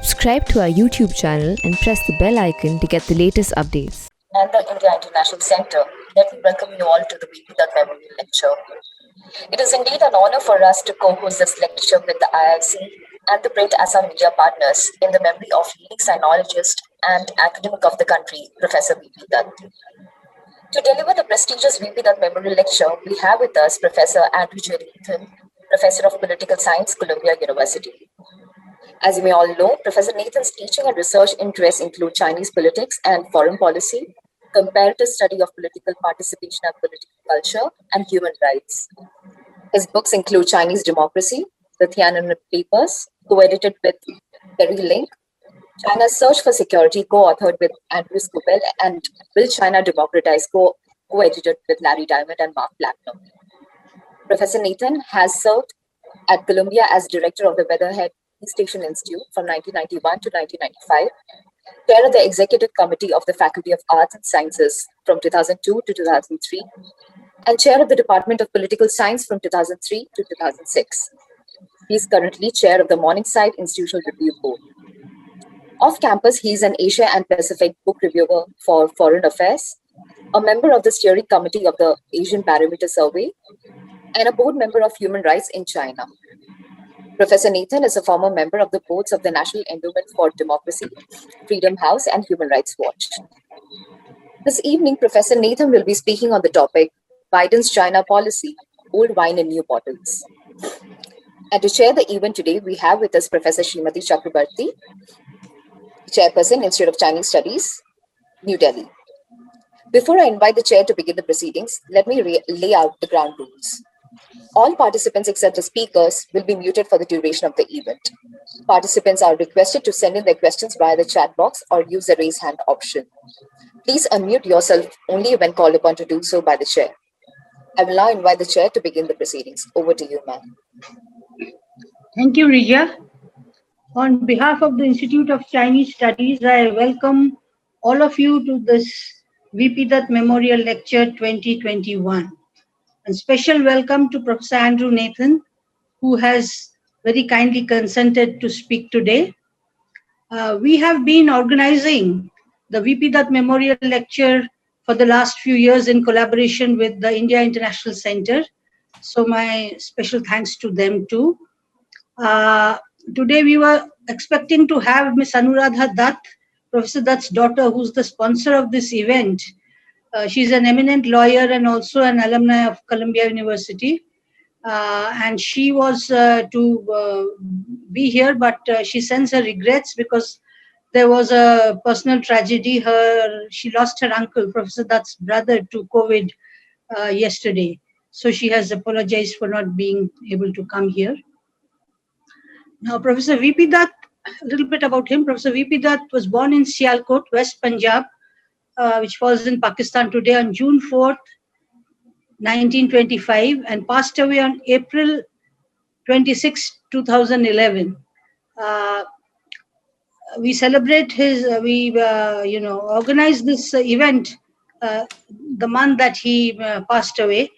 Subscribe to our YouTube channel and press the bell icon to get the latest updates. And the India International Center, let me welcome you all to the That Memorial Lecture. It is indeed an honor for us to co-host this lecture with the IIC and ThePrint as our media partners in the memory of leading sinologist and academic of the country, Professor V.P. Dutt. To deliver the prestigious V.P. Dutt Memorial Lecture, we have with us Professor Andrew J. Nathan, Professor of Political Science, Columbia University. As you may all know, Professor Nathan's teaching and research interests include Chinese politics and foreign policy, comparative study of political participation and political culture, and human rights. His books include Chinese Democracy, the Tiananmen Papers, co-edited with Terry Link, China's Search for Security, co-authored with Andrew Scobell, and Will China Democratize, co-edited with Larry Diamond and Mark Platinum. Professor Nathan has served at Columbia as director of the Weatherhead East Asian Institute from 1991 to 1995, chair of the executive committee of the Faculty of Arts and Sciences from 2002 to 2003, and chair of the Department of Political Science from 2003 to 2006. He is currently chair of the Morningside Institutional Review Board. Off campus, he is an Asia and Pacific book reviewer for Foreign Affairs, a member of the steering committee of the Asian Barometer Survey, and a board member of Human Rights in China. Professor Nathan is a former member of the boards of the National Endowment for Democracy, Freedom House, and Human Rights Watch. This evening, Professor Nathan will be speaking on the topic, Biden's China Policy, Old Wine in New Bottles. And to chair the event today, we have with us Professor Srimati Chakrabarti, Chairperson, Institute of Chinese Studies, New Delhi. Before I invite the chair to begin the proceedings, let me lay out the ground rules. All participants except the speakers will be muted for the duration of the event. Participants are requested to send in their questions via the chat box or use the raise hand option. Please unmute yourself only when called upon to do so by the chair. I will now invite the chair to begin the proceedings. Over to you, ma'am. Thank you, Rija. On behalf of the Institute of Chinese Studies, I welcome all of you to this V.P. Dutt Memorial Lecture 2021. A special welcome to Professor Andrew Nathan, who has very kindly consented to speak today. We have been organizing the V.P. Dutt Memorial Lecture for the last few years in collaboration with the India International Center. So my special thanks to them too. Today we were expecting to have Ms. Anuradha Dutt, Professor Dutt's daughter, who's the sponsor of this event. She's an eminent lawyer and also an alumni of Columbia University. And she was to be here, but she sends her regrets because there was a personal tragedy. She lost her uncle, Professor Dutt's brother, to COVID yesterday. So she has apologized for not being able to come here. Now, Professor V.P. Dutt, a little bit about him. Professor V.P. Dutt was born in Sialkot, West Punjab, which falls in Pakistan today, on June 4th, 1925, and passed away on April 26, 2011. We celebrate his, organized this event the month that he passed away.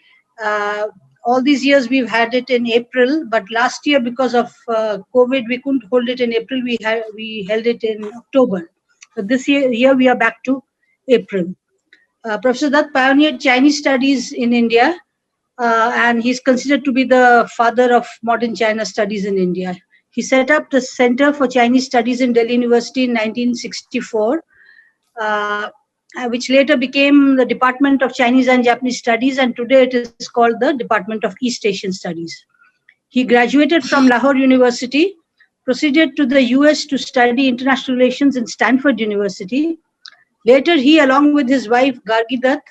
All these years we've had it in April, but last year because of COVID we couldn't hold it in April. We held it in October. But this year we are back to April. Professor Dutt pioneered Chinese studies in India, and he's considered to be the father of modern China studies in India. He set up the Center for Chinese Studies in Delhi University in 1964, which later became the Department of Chinese and Japanese Studies, and today it is called the Department of East Asian Studies. He graduated from Lahore University, proceeded to the US to study international relations in Stanford University. Later, he, along with his wife, Gargi Dutt,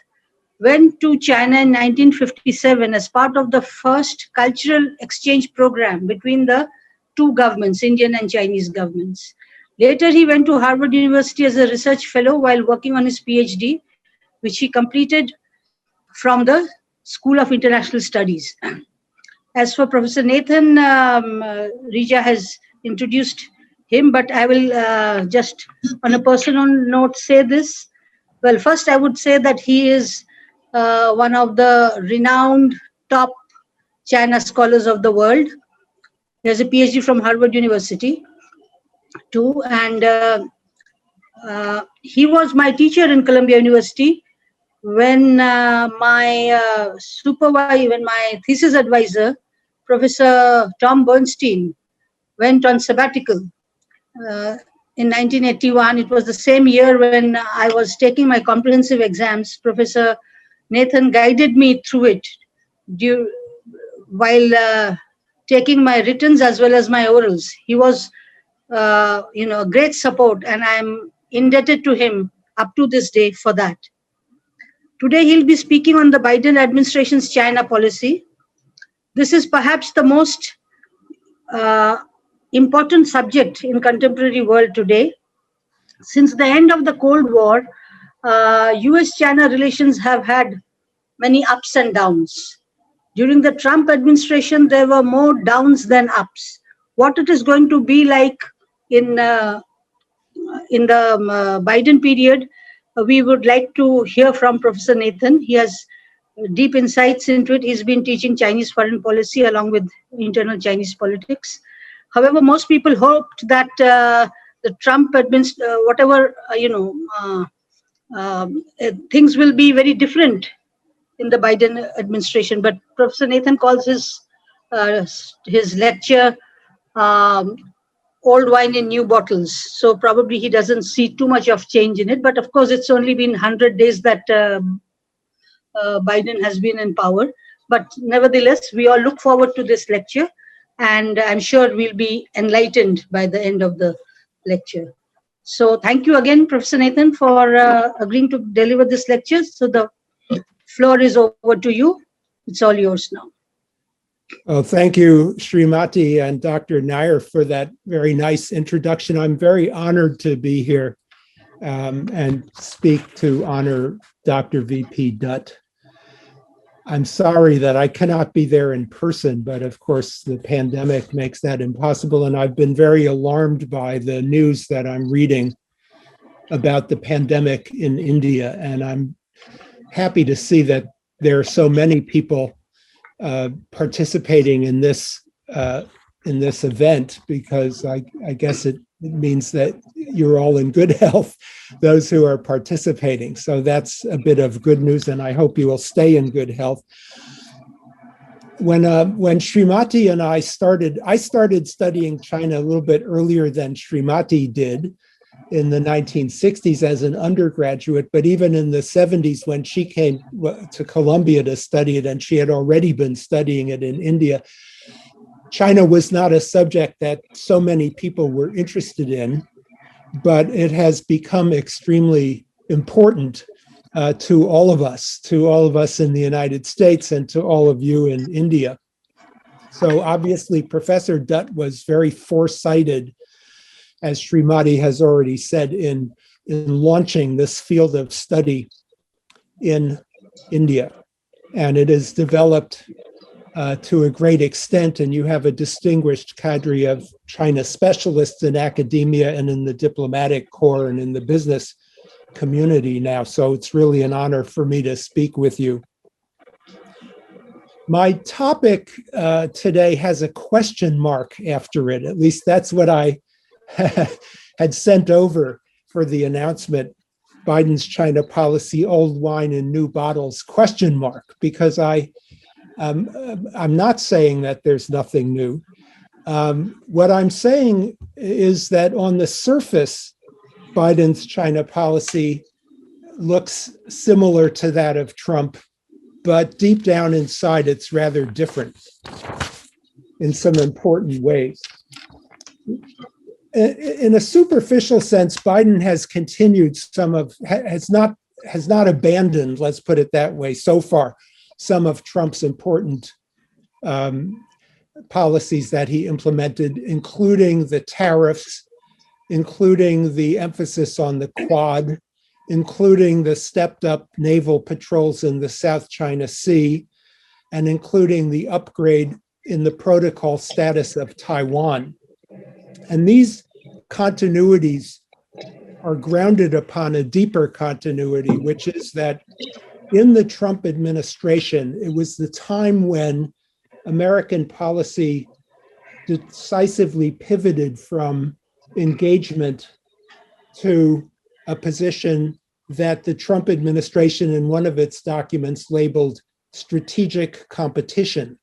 went to China in 1957 as part of the first cultural exchange program between the two governments, Indian and Chinese governments. Later, he went to Harvard University as a research fellow while working on his PhD, which he completed from the School of International Studies. As for Professor Nathan, Rija has introduced him, but I will just on a personal note say this. Well, first I would say that he is one of the renowned top China scholars of the world. He has a PhD from Harvard University. too. And he was my teacher in Columbia University when when my thesis advisor, Professor Tom Bernstein, went on sabbatical in 1981. It was the same year when I was taking my comprehensive exams. Professor Nathan guided me through it while taking my writtens as well as my orals. He was, a great support, and I'm indebted to him up to this day for that. Today, he'll be speaking on the Biden administration's China policy. This is perhaps the most important subject in contemporary world today. Since the end of the Cold War, US-China relations have had many ups and downs. During the Trump administration, there were more downs than ups. What it is going to be like in the Biden period, we would like to hear from Professor Nathan. He has deep insights into it. He's been teaching Chinese foreign policy along with internal Chinese politics. However, most people hoped that the Trump administration, things will be very different in the Biden administration. But Professor Nathan calls his lecture old wine in new bottles. So probably he doesn't see too much of change in it. But of course, it's only been 100 days that Biden has been in power. But nevertheless, we all look forward to this lecture, and I'm sure we'll be enlightened by the end of the lecture. So thank you again, Professor Nathan, for agreeing to deliver this lecture. So the floor is over to you. It's all yours now. Well, thank you, Srimati and Dr. Nair, for that very nice introduction. I'm very honored to be here and speak to honor Dr. VP Dutt. I'm sorry that I cannot be there in person, but of course the pandemic makes that impossible. And I've been very alarmed by the news that I'm reading about the pandemic in India. And I'm happy to see that there are so many people participating in this event, because I guess it means that you're all in good health, those who are participating. So that's a bit of good news, and I hope you will stay in good health. When Srimati and I started studying China a little bit earlier than Srimati did, in the 1960s as an undergraduate, but even in the 70s when she came to Columbia to study it, and she had already been studying it in India, China was not a subject that so many people were interested in, but it has become extremely important to all of us in the United States and to all of you in India. So obviously, Professor Dutt was very foresighted, as Srimati has already said, in launching this field of study in India. And it is developed to a great extent, and you have a distinguished cadre of China specialists in academia and in the diplomatic corps and in the business community now. So it's really an honor for me to speak with you. My topic today has a question mark after it. At least that's what I had sent over for the announcement, Biden's China policy, old wine in new bottles, question mark, because I'm not saying that there's nothing new. What I'm saying is that on the surface, Biden's China policy looks similar to that of Trump, but deep down inside, it's rather different in some important ways. In a superficial sense, Biden has continued has not abandoned, let's put it that way, so far, some of Trump's important policies that he implemented, including the tariffs, including the emphasis on the Quad, including the stepped up naval patrols in the South China Sea, and including the upgrade in the protocol status of Taiwan. And these continuities are grounded upon a deeper continuity, which is that in the Trump administration, it was the time when American policy decisively pivoted from engagement to a position that the Trump administration in one of its documents labeled strategic competition.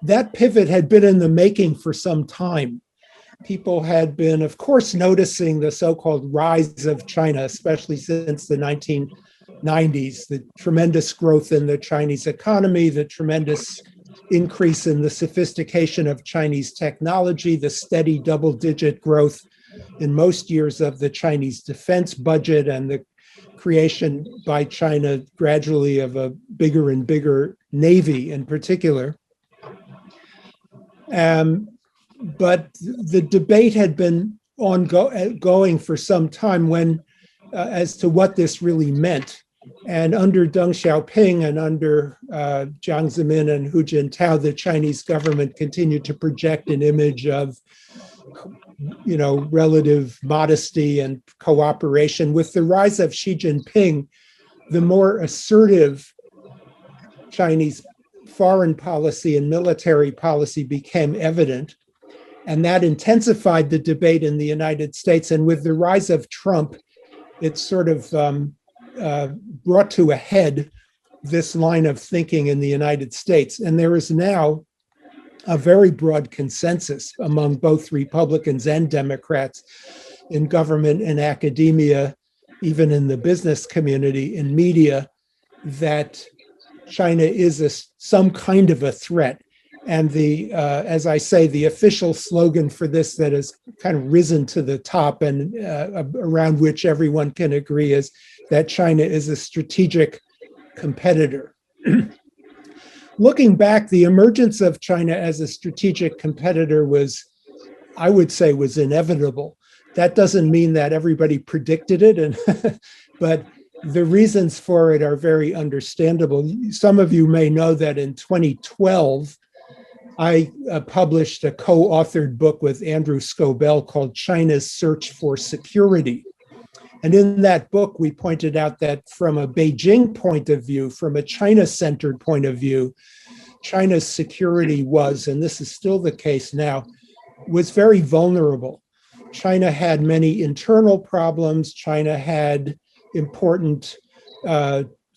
That pivot had been in the making for some time. People had been, of course, noticing the so-called rise of China, especially since the 1990s, the tremendous growth in the Chinese economy, the tremendous increase in the sophistication of Chinese technology, the steady double-digit growth in most years of the Chinese defense budget, and the creation by China gradually of a bigger and bigger navy in particular. But the debate had been ongoing for some time when, as to what this really meant. And under Deng Xiaoping and under Jiang Zemin and Hu Jintao, the Chinese government continued to project an image of, relative modesty and cooperation. With the rise of Xi Jinping, the more assertive Chinese foreign policy and military policy became evident. And that intensified the debate in the United States. And with the rise of Trump, it sort of brought to a head this line of thinking in the United States. And there is now a very broad consensus among both Republicans and Democrats in government and academia, even in the business community, in media, that China is some kind of a threat. And as I say, the official slogan for this that has kind of risen to the top and around which everyone can agree is that China is a strategic competitor. Looking back, the emergence of China as a strategic competitor was, I would say, was inevitable. That doesn't mean that everybody predicted it, but the reasons for it are very understandable. Some of you may know that in 2012, I published a co-authored book with Andrew Scobell called China's Search for Security. And in that book, we pointed out that from a Beijing point of view, from a China-centered point of view, China's security was, and this is still the case now, was very vulnerable. China had many internal problems. China had important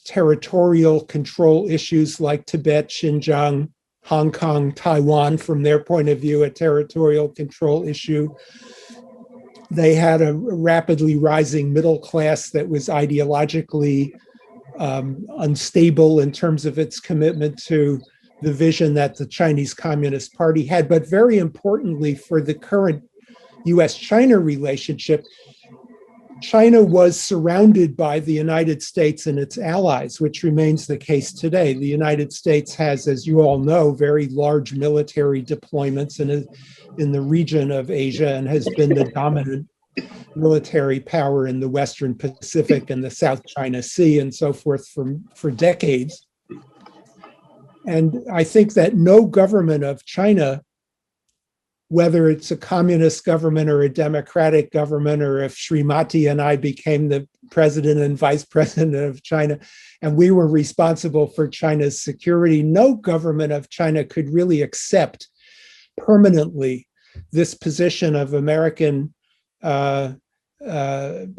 territorial control issues like Tibet, Xinjiang, Hong Kong, Taiwan, from their point of view, a territorial control issue. They had a rapidly rising middle class that was ideologically unstable in terms of its commitment to the vision that the Chinese Communist Party had. But very importantly, for the current US-China relationship, China was surrounded by the United States and its allies, which remains the case today. The United States has, as you all know, very large military deployments in the region of Asia and has been the dominant military power in the Western Pacific and the South China Sea and so forth for decades. And I think that no government of China, whether it's a communist government or a democratic government, or if Srimati and I became the president and vice president of China, and we were responsible for China's security, no government of China could really accept permanently this position of American, of the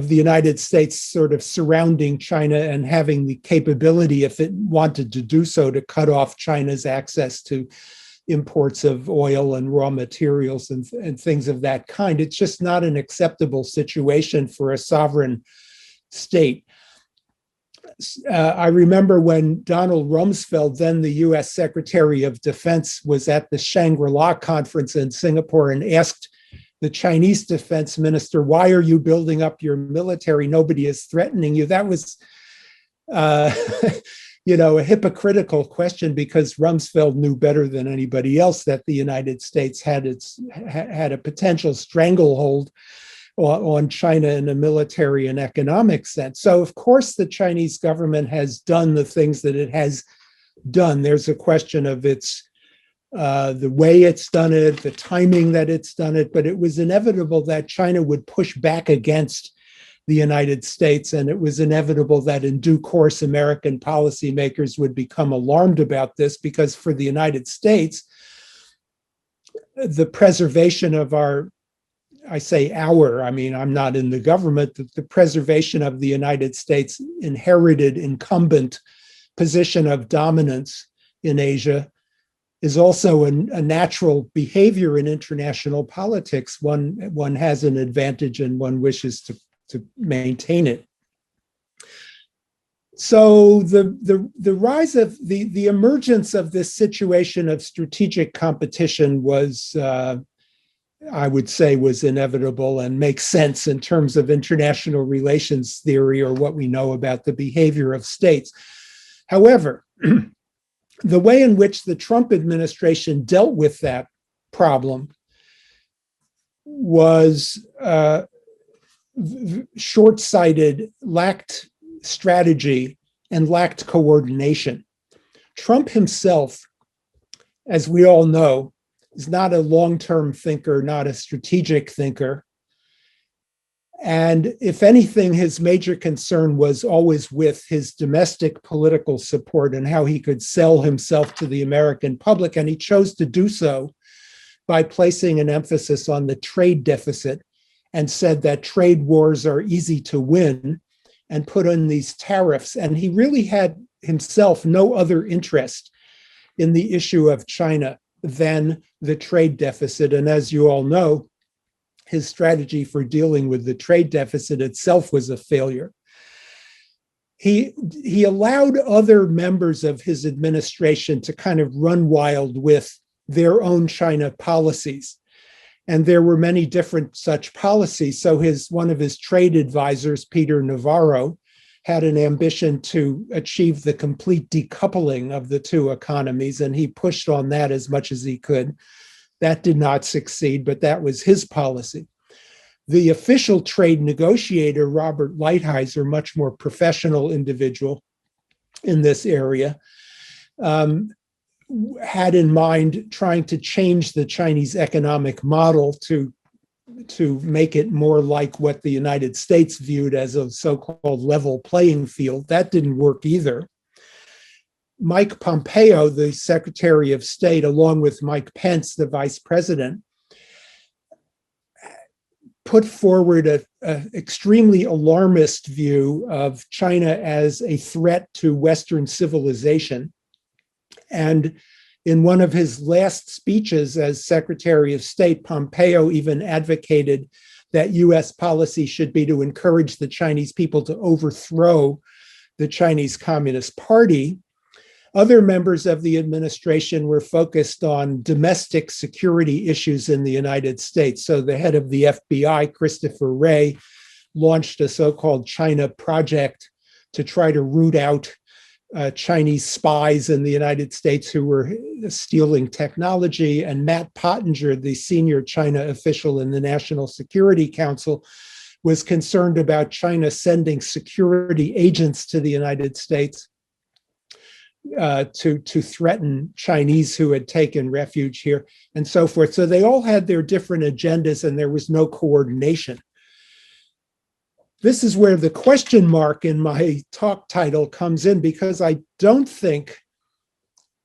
United States sort of surrounding China and having the capability, if it wanted to do so, to cut off China's access to imports of oil and raw materials and things of that kind. It's just not an acceptable situation for a sovereign state. I remember when Donald Rumsfeld, then the US Secretary of Defense, was at the Shangri-La conference in Singapore and asked the Chinese defense minister, "Why are you building up your military? Nobody is threatening you." That was a hypocritical question, because Rumsfeld knew better than anybody else that the United States had a potential stranglehold on China in a military and economic sense. So, of course, the Chinese government has done the things that it has done. There's a question of the way it's done it, the timing that it's done it, but it was inevitable that China would push back against the United States, and it was inevitable that in due course American policymakers would become alarmed about this, because for the United States, the preservation of I say our, I mean, I'm not in the government, the preservation of the United States' inherited incumbent position of dominance in Asia is also a natural behavior in international politics. One has an advantage and one wishes to maintain it. So the rise of the emergence of this situation of strategic competition was, I would say, was inevitable and makes sense in terms of international relations theory or what we know about the behavior of states. However, the way in which the Trump administration dealt with that problem was short-sighted, lacked strategy, and lacked coordination. Trump himself, as we all know, is not a long-term thinker, not a strategic thinker. And if anything, his major concern was always with his domestic political support and how he could sell himself to the American public. And he chose to do so by placing an emphasis on the trade deficit and said that trade wars are easy to win and put in these tariffs. And he really had himself no other interest in the issue of China than the trade deficit. And as you all know, his strategy for dealing with the trade deficit itself was a failure. He allowed other members of his administration to kind of run wild with their own China policies. And there were many different such policies. So one of his trade advisors, Peter Navarro, had an ambition to achieve the complete decoupling of the two economies, and he pushed on that as much as he could. That did not succeed, but that was his policy. The official trade negotiator, Robert Lighthizer, much more professional individual in this area, had in mind trying to change the Chinese economic model to make it more like what the United States viewed as a so-called level playing field. That didn't work either. Mike Pompeo, the Secretary of State, along with Mike Pence, the Vice President, put forward an extremely alarmist view of China as a threat to Western civilization. And in one of his last speeches as Secretary of State, Pompeo even advocated that US policy should be to encourage the Chinese people to overthrow the Chinese Communist Party. Other members of the administration were focused on domestic security issues in the United States. So the head of the FBI, Christopher Wray, launched a so-called China Project to try to root out Chinese spies in the United States who were stealing technology. And Matt Pottinger, the senior China official in the National Security Council, was concerned about China sending security agents to the United States to threaten Chinese who had taken refuge here and so forth. So they all had their different agendas and there was no coordination. This is where the question mark in my talk title comes in, because I don't think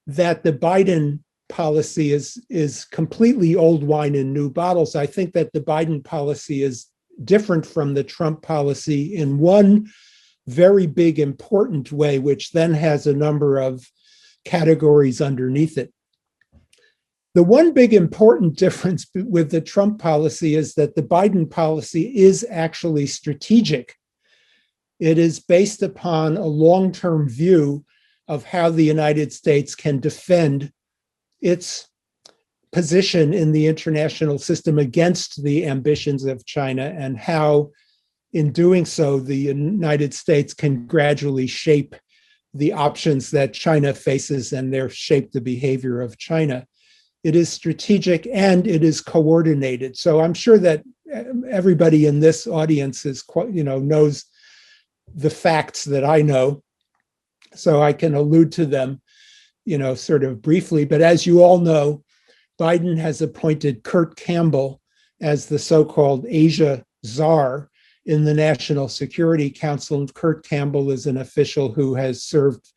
that the Biden policy is completely old wine in new bottles. I think that the Biden policy is different from the Trump policy in one very big, important way, which then has a number of categories underneath it. The one big important difference with the Trump policy is that the Biden policy is actually strategic. It is based upon a long-term view of how the United States can defend its position in the international system against the ambitions of China, and how, in doing so, the United States can gradually shape the options that China faces and shape the behavior of China. It is strategic and it is coordinated. So I'm sure that everybody in this audience knows the facts that I know, so I can allude to them, sort of briefly. But as you all know, Biden has appointed Kurt Campbell as the so-called Asia czar in the National Security Council. And Kurt Campbell is an official who has served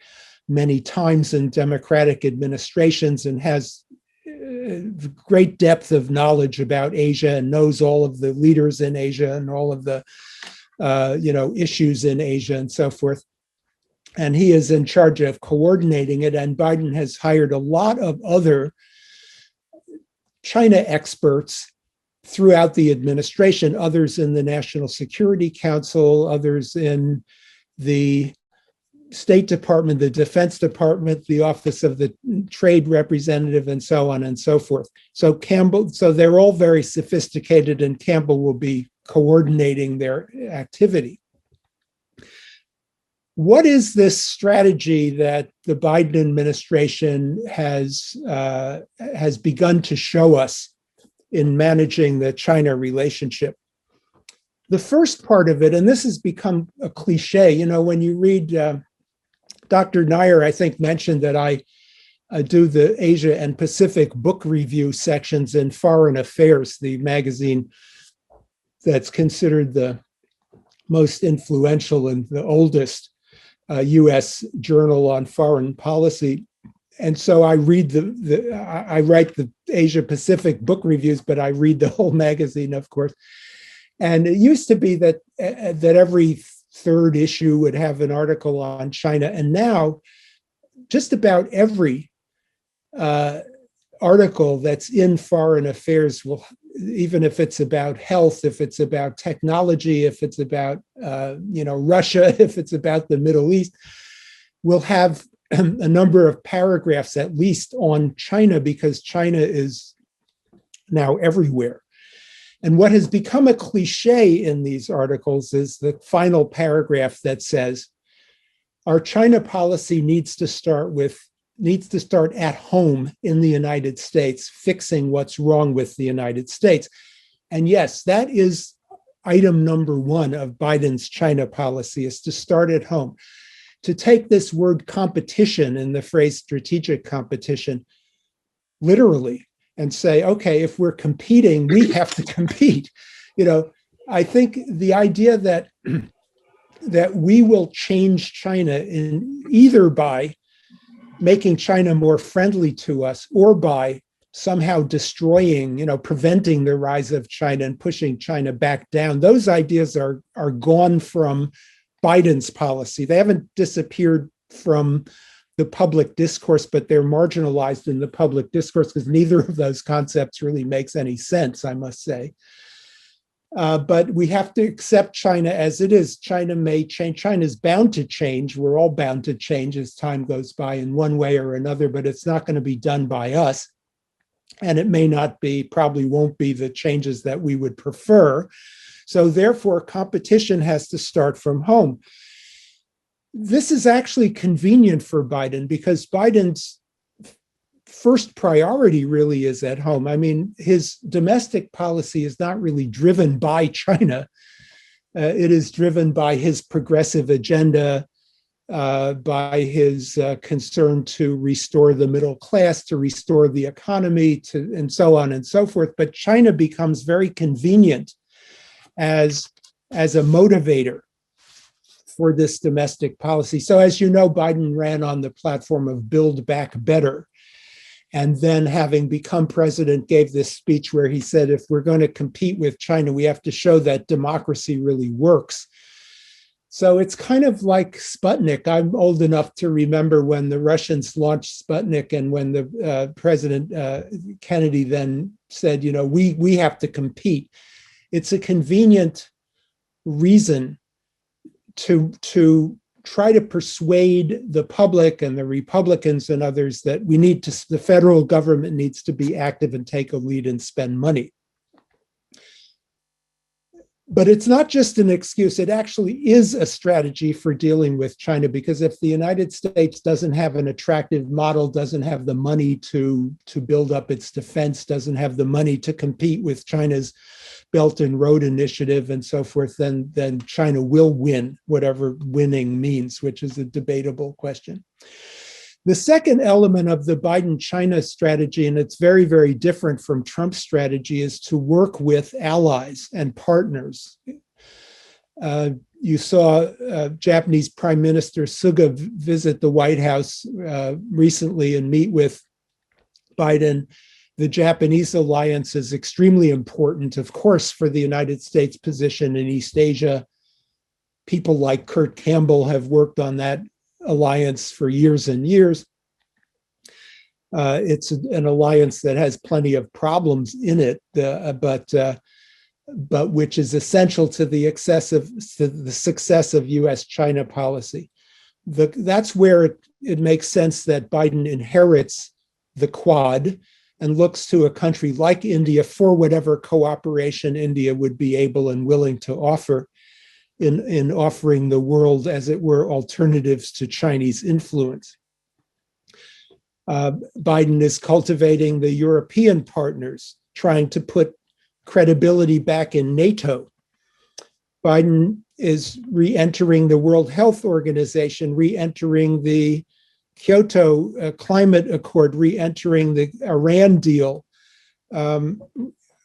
many times in Democratic administrations and has great depth of knowledge about Asia and knows all of the leaders in Asia and all of the issues in Asia and so forth. And he is in charge of coordinating it. And Biden has hired a lot of other China experts throughout the administration, others in the National Security Council, others in the State Department, the Defense Department, the Office of the Trade Representative, and so on and so forth. So they're all very sophisticated, and Campbell will be coordinating their activity. What is this strategy that the Biden administration has begun to show us in managing the China relationship? The first part of it, and this has become a cliche, when you read Dr. Nair, I think, mentioned that I do the Asia and Pacific book review sections in Foreign Affairs, the magazine that's considered the most influential and the oldest U.S. journal on foreign policy. And so I read I write the Asia Pacific book reviews, but I read the whole magazine, of course. And it used to be that every third issue would have an article on China. And now just about every article that's in Foreign Affairs will, even if it's about health, if it's about technology, if it's about Russia, if it's about the Middle East, will have a number of paragraphs at least on China, because China is now everywhere. And what has become a cliche in these articles is the final paragraph that says, our China policy needs to start at home in the United States, fixing what's wrong with the United States. And yes, that is item number one of Biden's China policy, is to start at home. To take this word competition in the phrase strategic competition literally and say, okay, if we're competing, we have to compete. I think the idea that we will change China in either by making China more friendly to us or by somehow destroying, preventing the rise of China and pushing China back down, those ideas are gone from Biden's policy. They haven't disappeared from the public discourse, but they're marginalized in the public discourse because neither of those concepts really makes any sense, I must say. But we have to accept China as it is. China may change. China is bound to change. We're all bound to change as time goes by in one way or another, but it's not going to be done by us. And it may not be, probably won't be the changes that we would prefer. So therefore, competition has to start from home. This is actually convenient for Biden because Biden's first priority really is at home. I mean, his domestic policy is not really driven by China. It is driven by his progressive agenda, by his concern to restore the middle class, to restore the economy, and so on and so forth. But China becomes very convenient as a motivator for this domestic policy. So as you know, Biden ran on the platform of Build Back Better. And then having become president, gave this speech where he said, if we're going to compete with China, we have to show that democracy really works. So it's kind of like Sputnik. I'm old enough to remember when the Russians launched Sputnik and when the President Kennedy then said, we have to compete. It's a convenient reason to try to persuade the public and the Republicans and others that the federal government needs to be active and take a lead and spend money. But it's not just an excuse. It actually is a strategy for dealing with China, because if the United States doesn't have an attractive model, doesn't have the money to build up its defense, doesn't have the money to compete with China's Belt and Road Initiative and so forth, then China will win, whatever winning means, which is a debatable question. The second element of the Biden-China strategy, and it's very, very different from Trump's strategy, is to work with allies and partners. You saw Japanese Prime Minister Suga visit the White House recently and meet with Biden. The Japanese alliance is extremely important, of course, for the United States position in East Asia. People like Kurt Campbell have worked on that alliance for years and years. It's an alliance that has plenty of problems in it, but which is essential to the success of U.S.-China policy. That's where it makes sense that Biden inherits the Quad and looks to a country like India for whatever cooperation India would be able and willing to offer in offering the world, as it were, alternatives to Chinese influence. Biden is cultivating the European partners, trying to put credibility back in NATO. Biden is re-entering the World Health Organization, re-entering the Kyoto Climate Accord, re-entering the Iran deal,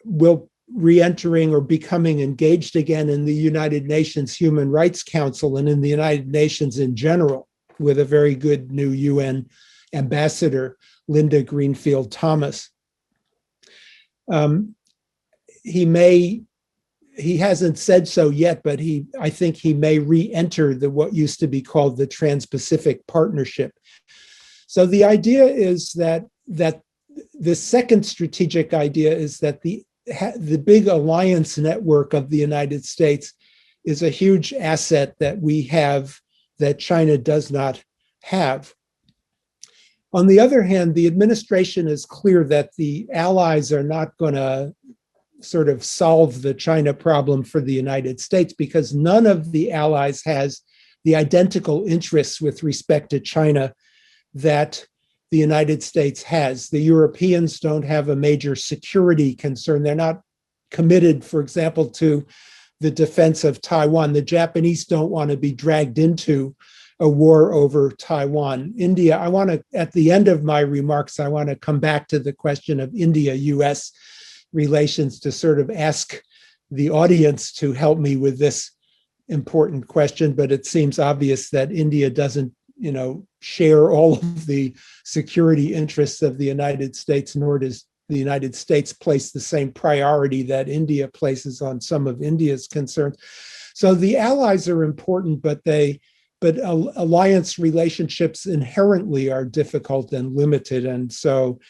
will re-entering or becoming engaged again in the United Nations Human Rights Council and in the United Nations in general, with a very good new UN ambassador, Linda Greenfield Thomas. He hasn't said so yet, but I think he may re-enter what used to be called the Trans-Pacific Partnership. So the idea is that the second strategic idea is that the big alliance network of the United States is a huge asset that we have that China does not have. On the other hand, the administration is clear that the allies are not going to sort of solve the China problem for the United States, because none of the allies has the identical interests with respect to China that the United States has. The Europeans don't have a major security concern. They're not committed, for example, to the defense of Taiwan. The Japanese don't want to be dragged into a war over Taiwan. India, at the end of my remarks, I want to come back to the question of India-US relations to sort of ask the audience to help me with this important question, but it seems obvious that India doesn't, share all of the security interests of the United States, nor does the United States place the same priority that India places on some of India's concerns. So the allies are important, but alliance relationships inherently are difficult and limited, and so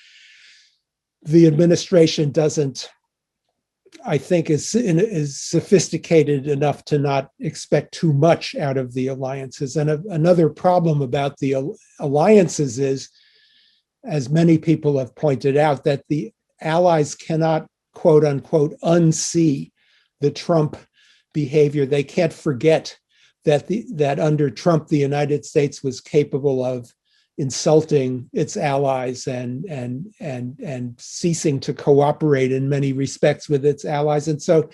the administration doesn't, I think, is sophisticated enough to not expect too much out of the alliances. And another problem about the alliances is, as many people have pointed out, that the allies cannot, quote unquote, unsee the Trump behavior. They can't forget that under Trump, the United States was capable of insulting its allies and ceasing to cooperate in many respects with its allies. And so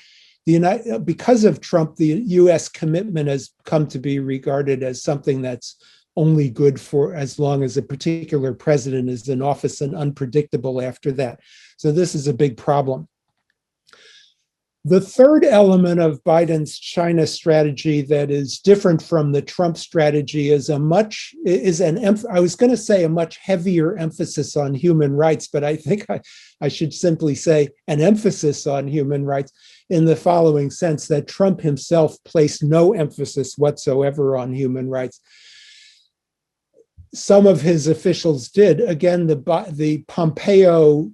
because of Trump, the US commitment has come to be regarded as something that's only good for as long as a particular president is in office and unpredictable after that. So this is a big problem. The third element of Biden's China strategy that is different from the Trump strategy is I was going to say a much heavier emphasis on human rights, but I think I should simply say an emphasis on human rights in the following sense, that Trump himself placed no emphasis whatsoever on human rights. Some of his officials did. Again, the Pompeo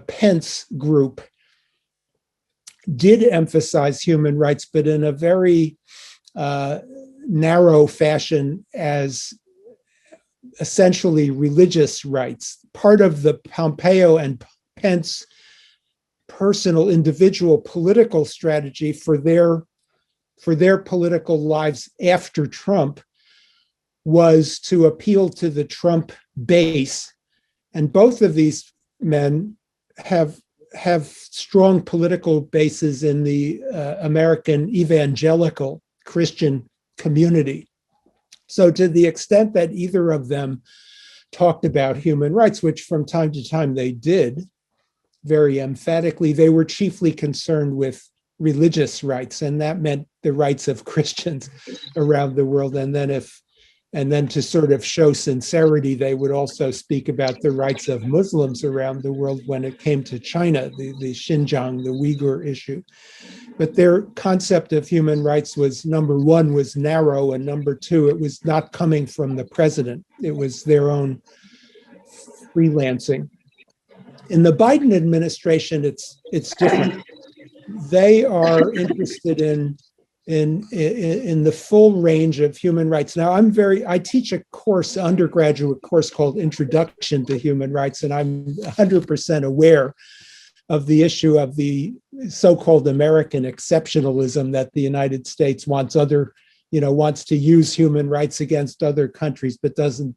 Pence group did emphasize human rights, but in a very narrow fashion as essentially religious rights. Part of the Pompeo and Pence personal individual political strategy for their political lives after Trump was to appeal to the Trump base. And both of these men have strong political bases in the American evangelical Christian community. So to the extent that either of them talked about human rights, which from time to time they did very emphatically, they were chiefly concerned with religious rights, and that meant the rights of Christians around the world. And then if And then to sort of show sincerity, they would also speak about the rights of Muslims around the world when it came to China, the Xinjiang, the Uyghur issue. But their concept of human rights was, number one, was narrow, and number two, it was not coming from the president. It was their own freelancing. In the Biden administration, it's different. They are interested in the full range of human rights. Now, I teach a course, undergraduate course called Introduction to Human Rights, and I'm 100% aware of the issue of the so-called American exceptionalism that the United States wants to use human rights against other countries, but doesn't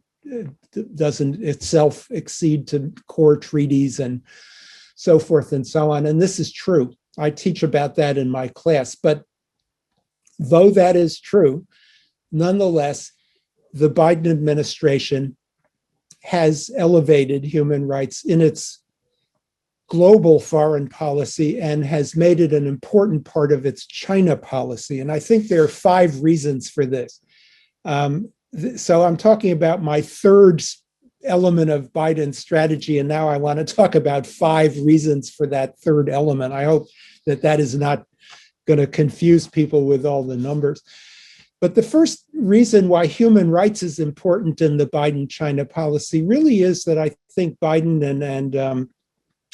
itself accede to core treaties and so forth and so on. And this is true. I teach about that in my class. But though that is true, nonetheless, the Biden administration has elevated human rights in its global foreign policy and has made it an important part of its China policy. And I think there are 5 reasons for this. So I'm talking about my third element of Biden's strategy, and now I want to talk about 5 reasons for that third element. I hope that is not going to confuse people with all the numbers. But the first reason why human rights is important in the Biden China policy really is that I think Biden and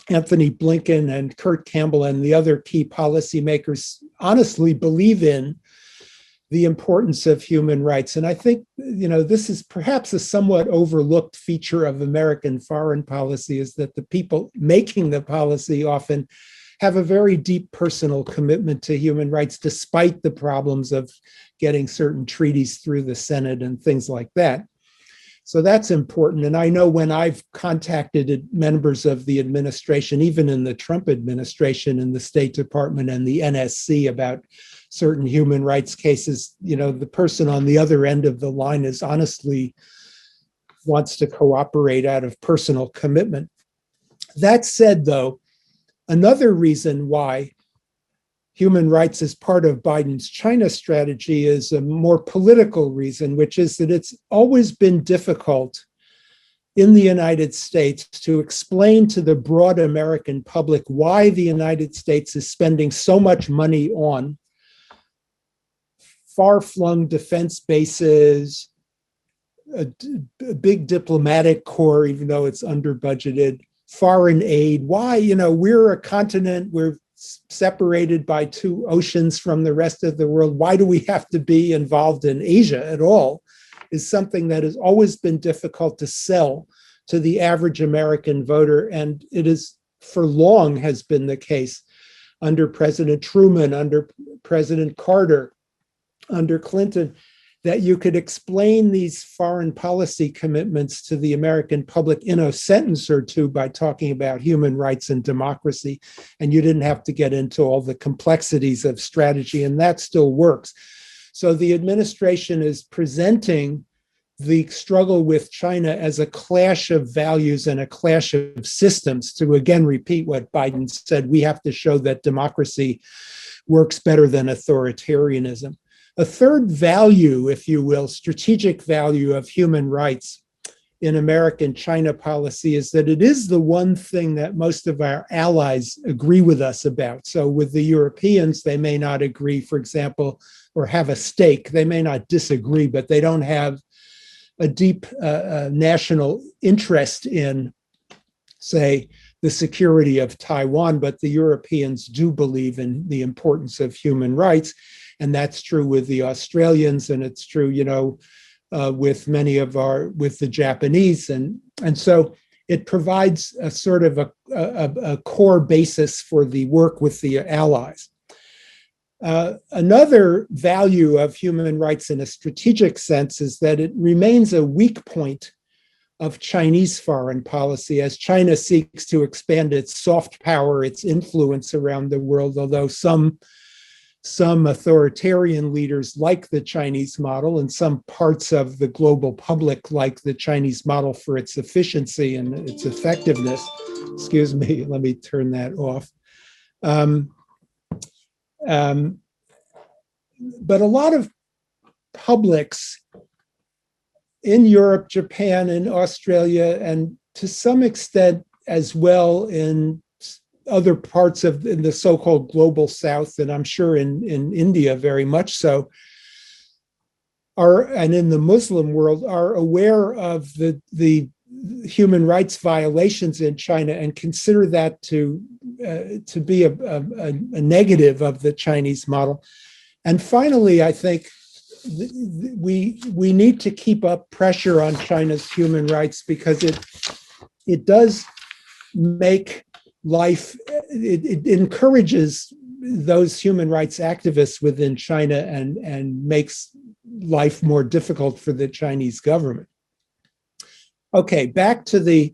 Anthony Blinken and Kurt Campbell and the other key policymakers honestly believe in the importance of human rights. And I think, this is perhaps a somewhat overlooked feature of American foreign policy, is that the people making the policy often have a very deep personal commitment to human rights, despite the problems of getting certain treaties through the Senate and things like that. So that's important. And I know when I've contacted members of the administration, even in the Trump administration, in the State Department and the NSC, about certain human rights cases, the person on the other end of the line is honestly wants to cooperate out of personal commitment. That said, though, another reason why human rights is part of Biden's China strategy is a more political reason, which is that it's always been difficult in the United States to explain to the broad American public why the United States is spending so much money on far-flung defense bases, a big diplomatic corps, even though it's under-budgeted, foreign aid. Why? We're a continent, we're separated by 2 oceans from the rest of the world. Why do we have to be involved in Asia at all? Is something that has always been difficult to sell to the average American voter. And it is for long has been the case under President Truman, under President Carter, under Clinton, that you could explain these foreign policy commitments to the American public in a sentence or 2 by talking about human rights and democracy. And you didn't have to get into all the complexities of strategy, and that still works. So the administration is presenting the struggle with China as a clash of values and a clash of systems. To again repeat what Biden said, we have to show that democracy works better than authoritarianism. A third value, if you will, strategic value of human rights in American China policy is that it is the one thing that most of our allies agree with us about. So with the Europeans, they may not agree, for example, or have a stake. They may not disagree, but they don't have a deep national interest in, say, the security of Taiwan, but the Europeans do believe in the importance of human rights. And that's true with the Australians, and it's true, with with the Japanese. And so it provides a sort of a core basis for the work with the allies. Another value of human rights in a strategic sense is that it remains a weak point of Chinese foreign policy as China seeks to expand its soft power, its influence around the world, although some authoritarian leaders like the Chinese model, and some parts of the global public like the Chinese model for its efficiency and its effectiveness. Excuse me, let me turn that off. But a lot of publics in Europe, Japan, and Australia, and to some extent as well in other parts of in the so-called global South, and I'm sure in India very much so, and in the Muslim world, are aware of the human rights violations in China and consider that to be a negative of the Chinese model. And finally, I think we need to keep up pressure on China's human rights, because it does make life, it encourages those human rights activists within China and makes life more difficult for the Chinese government. Okay, back to the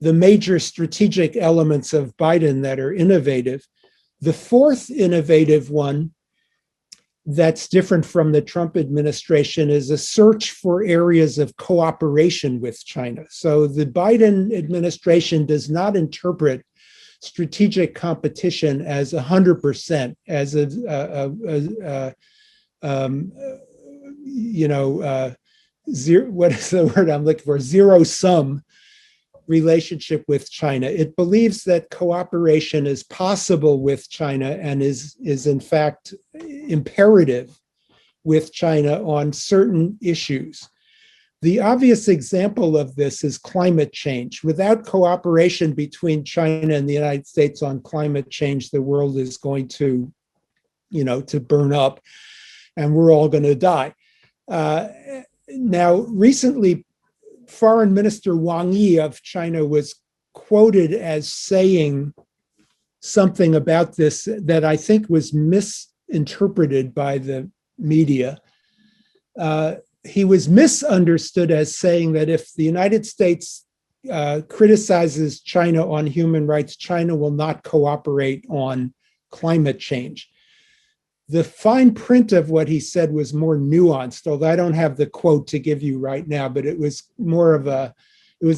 major strategic elements of Biden that are innovative. The fourth innovative one that's different from the Trump administration is a search for areas of cooperation with China. So the Biden administration does not interpret strategic competition as 100%, as zero, what is the word I'm looking for? Zero-sum relationship with China. It believes that cooperation is possible with China and is in fact imperative with China on certain issues. The obvious example of this is climate change. Without cooperation between China and the United States on climate change, the world is going to burn up and we're all going to die. Now, recently, Foreign Minister Wang Yi of China was quoted as saying something about this that I think was misinterpreted by the media. He was misunderstood as saying that if the United States criticizes China on human rights, China will not cooperate on climate change. The fine print of what he said was more nuanced, although I don't have the quote to give you right now, but it was a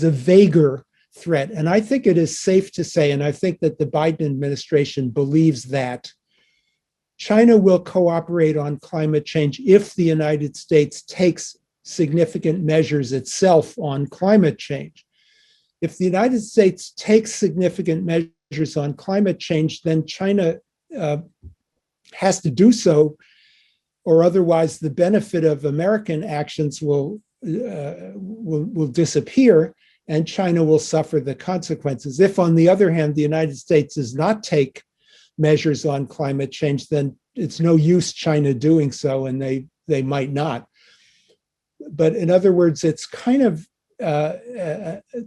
vaguer threat. And I think it is safe to say, and I think that the Biden administration believes that China will cooperate on climate change if the United States takes significant measures itself on climate change. If the United States takes significant measures on climate change, then China has to do so, or otherwise the benefit of American actions will disappear and China will suffer the consequences. If, on the other hand, the United States does not take measures on climate change, then it's no use China doing so, and they might not. But in other words, it's kind of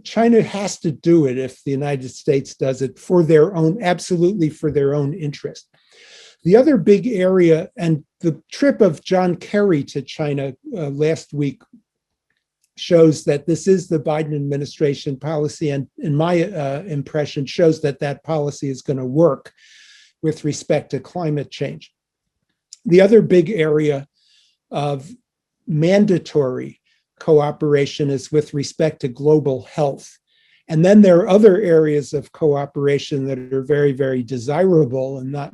China has to do it if the United States does it for their own, absolutely for their own interest. The other big area, and the trip of John Kerry to China last week shows that this is the Biden administration policy, and in my impression, shows that that policy is going to work with respect to climate change. The other big area of mandatory cooperation is with respect to global health. And then there are other areas of cooperation that are very, very desirable and not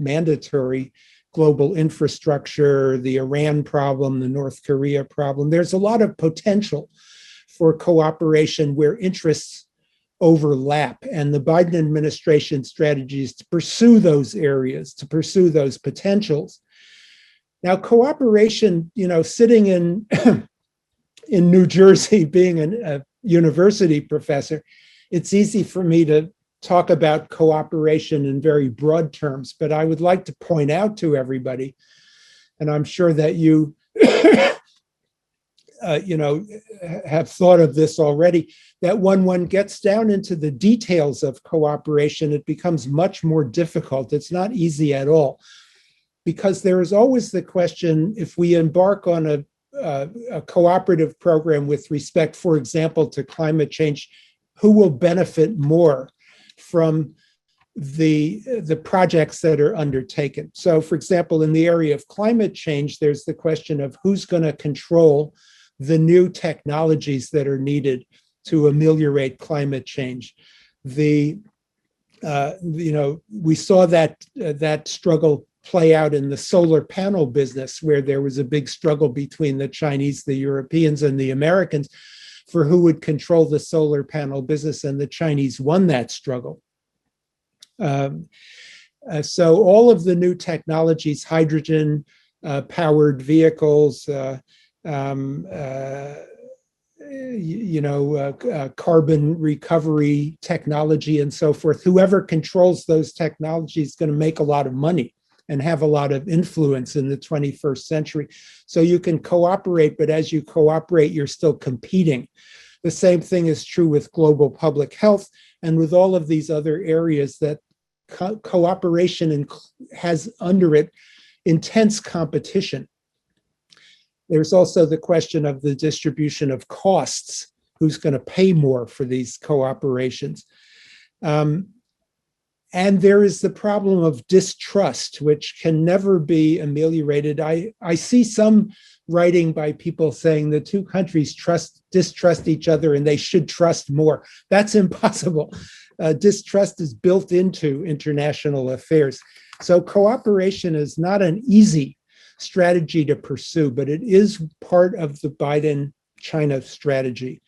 mandatory: global infrastructure, the Iran problem, the North Korea problem. There's a lot of potential for cooperation where interests overlap, and the Biden administration strategy is to pursue those areas, to pursue those potentials. Now, cooperation, sitting in in New Jersey, being a university professor, it's easy for me to talk about cooperation in very broad terms, but I would like to point out to everybody, and I'm sure that you have thought of this already, that when one gets down into the details of cooperation, it becomes much more difficult. It's not easy at all, because there is always the question, if we embark on a cooperative program with respect, for example, to climate change, who will benefit more from the projects that are undertaken? So, for example, in the area of climate change, there's the question of who's going to control the new technologies that are needed to ameliorate climate change. We saw that struggle play out in the solar panel business, where there was a big struggle between the Chinese, the Europeans, and the Americans for who would control the solar panel business, and the Chinese won that struggle. So all of the new technologies, hydrogen powered vehicles, carbon recovery technology and so forth, whoever controls those technologies is going to make a lot of money and have a lot of influence in the 21st century. So you can cooperate, but as you cooperate, you're still competing. The same thing is true with global public health and with all of these other areas that cooperation has under it intense competition. There's also the question of the distribution of costs. Who's going to pay more for these cooperations? And there is the problem of distrust, which can never be ameliorated. I see some writing by people saying the two countries distrust each other and they should trust more. That's impossible. Distrust is built into international affairs. So cooperation is not an easy strategy to pursue, but it is part of the Biden-China strategy.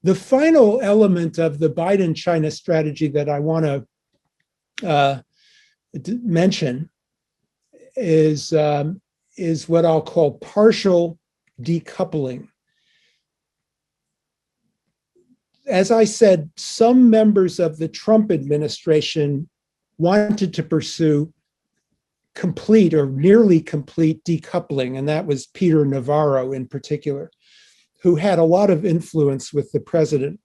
The final element of the Biden-China strategy that I want to mention is what I'll call partial decoupling. As I said, some members of the Trump administration wanted to pursue complete or nearly complete decoupling, and that was Peter Navarro in particular, who had a lot of influence with the president.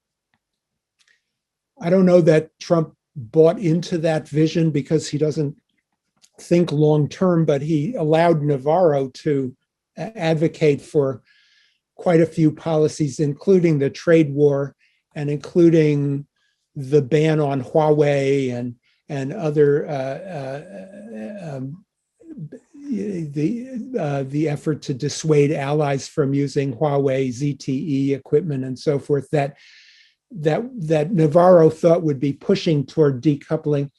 I don't know that Trump bought into that vision because he doesn't think long term, but he allowed Navarro to advocate for quite a few policies, including the trade war and including the ban on Huawei and other the effort to dissuade allies from using Huawei ZTE equipment and so forth that Navarro thought would be pushing toward decoupling.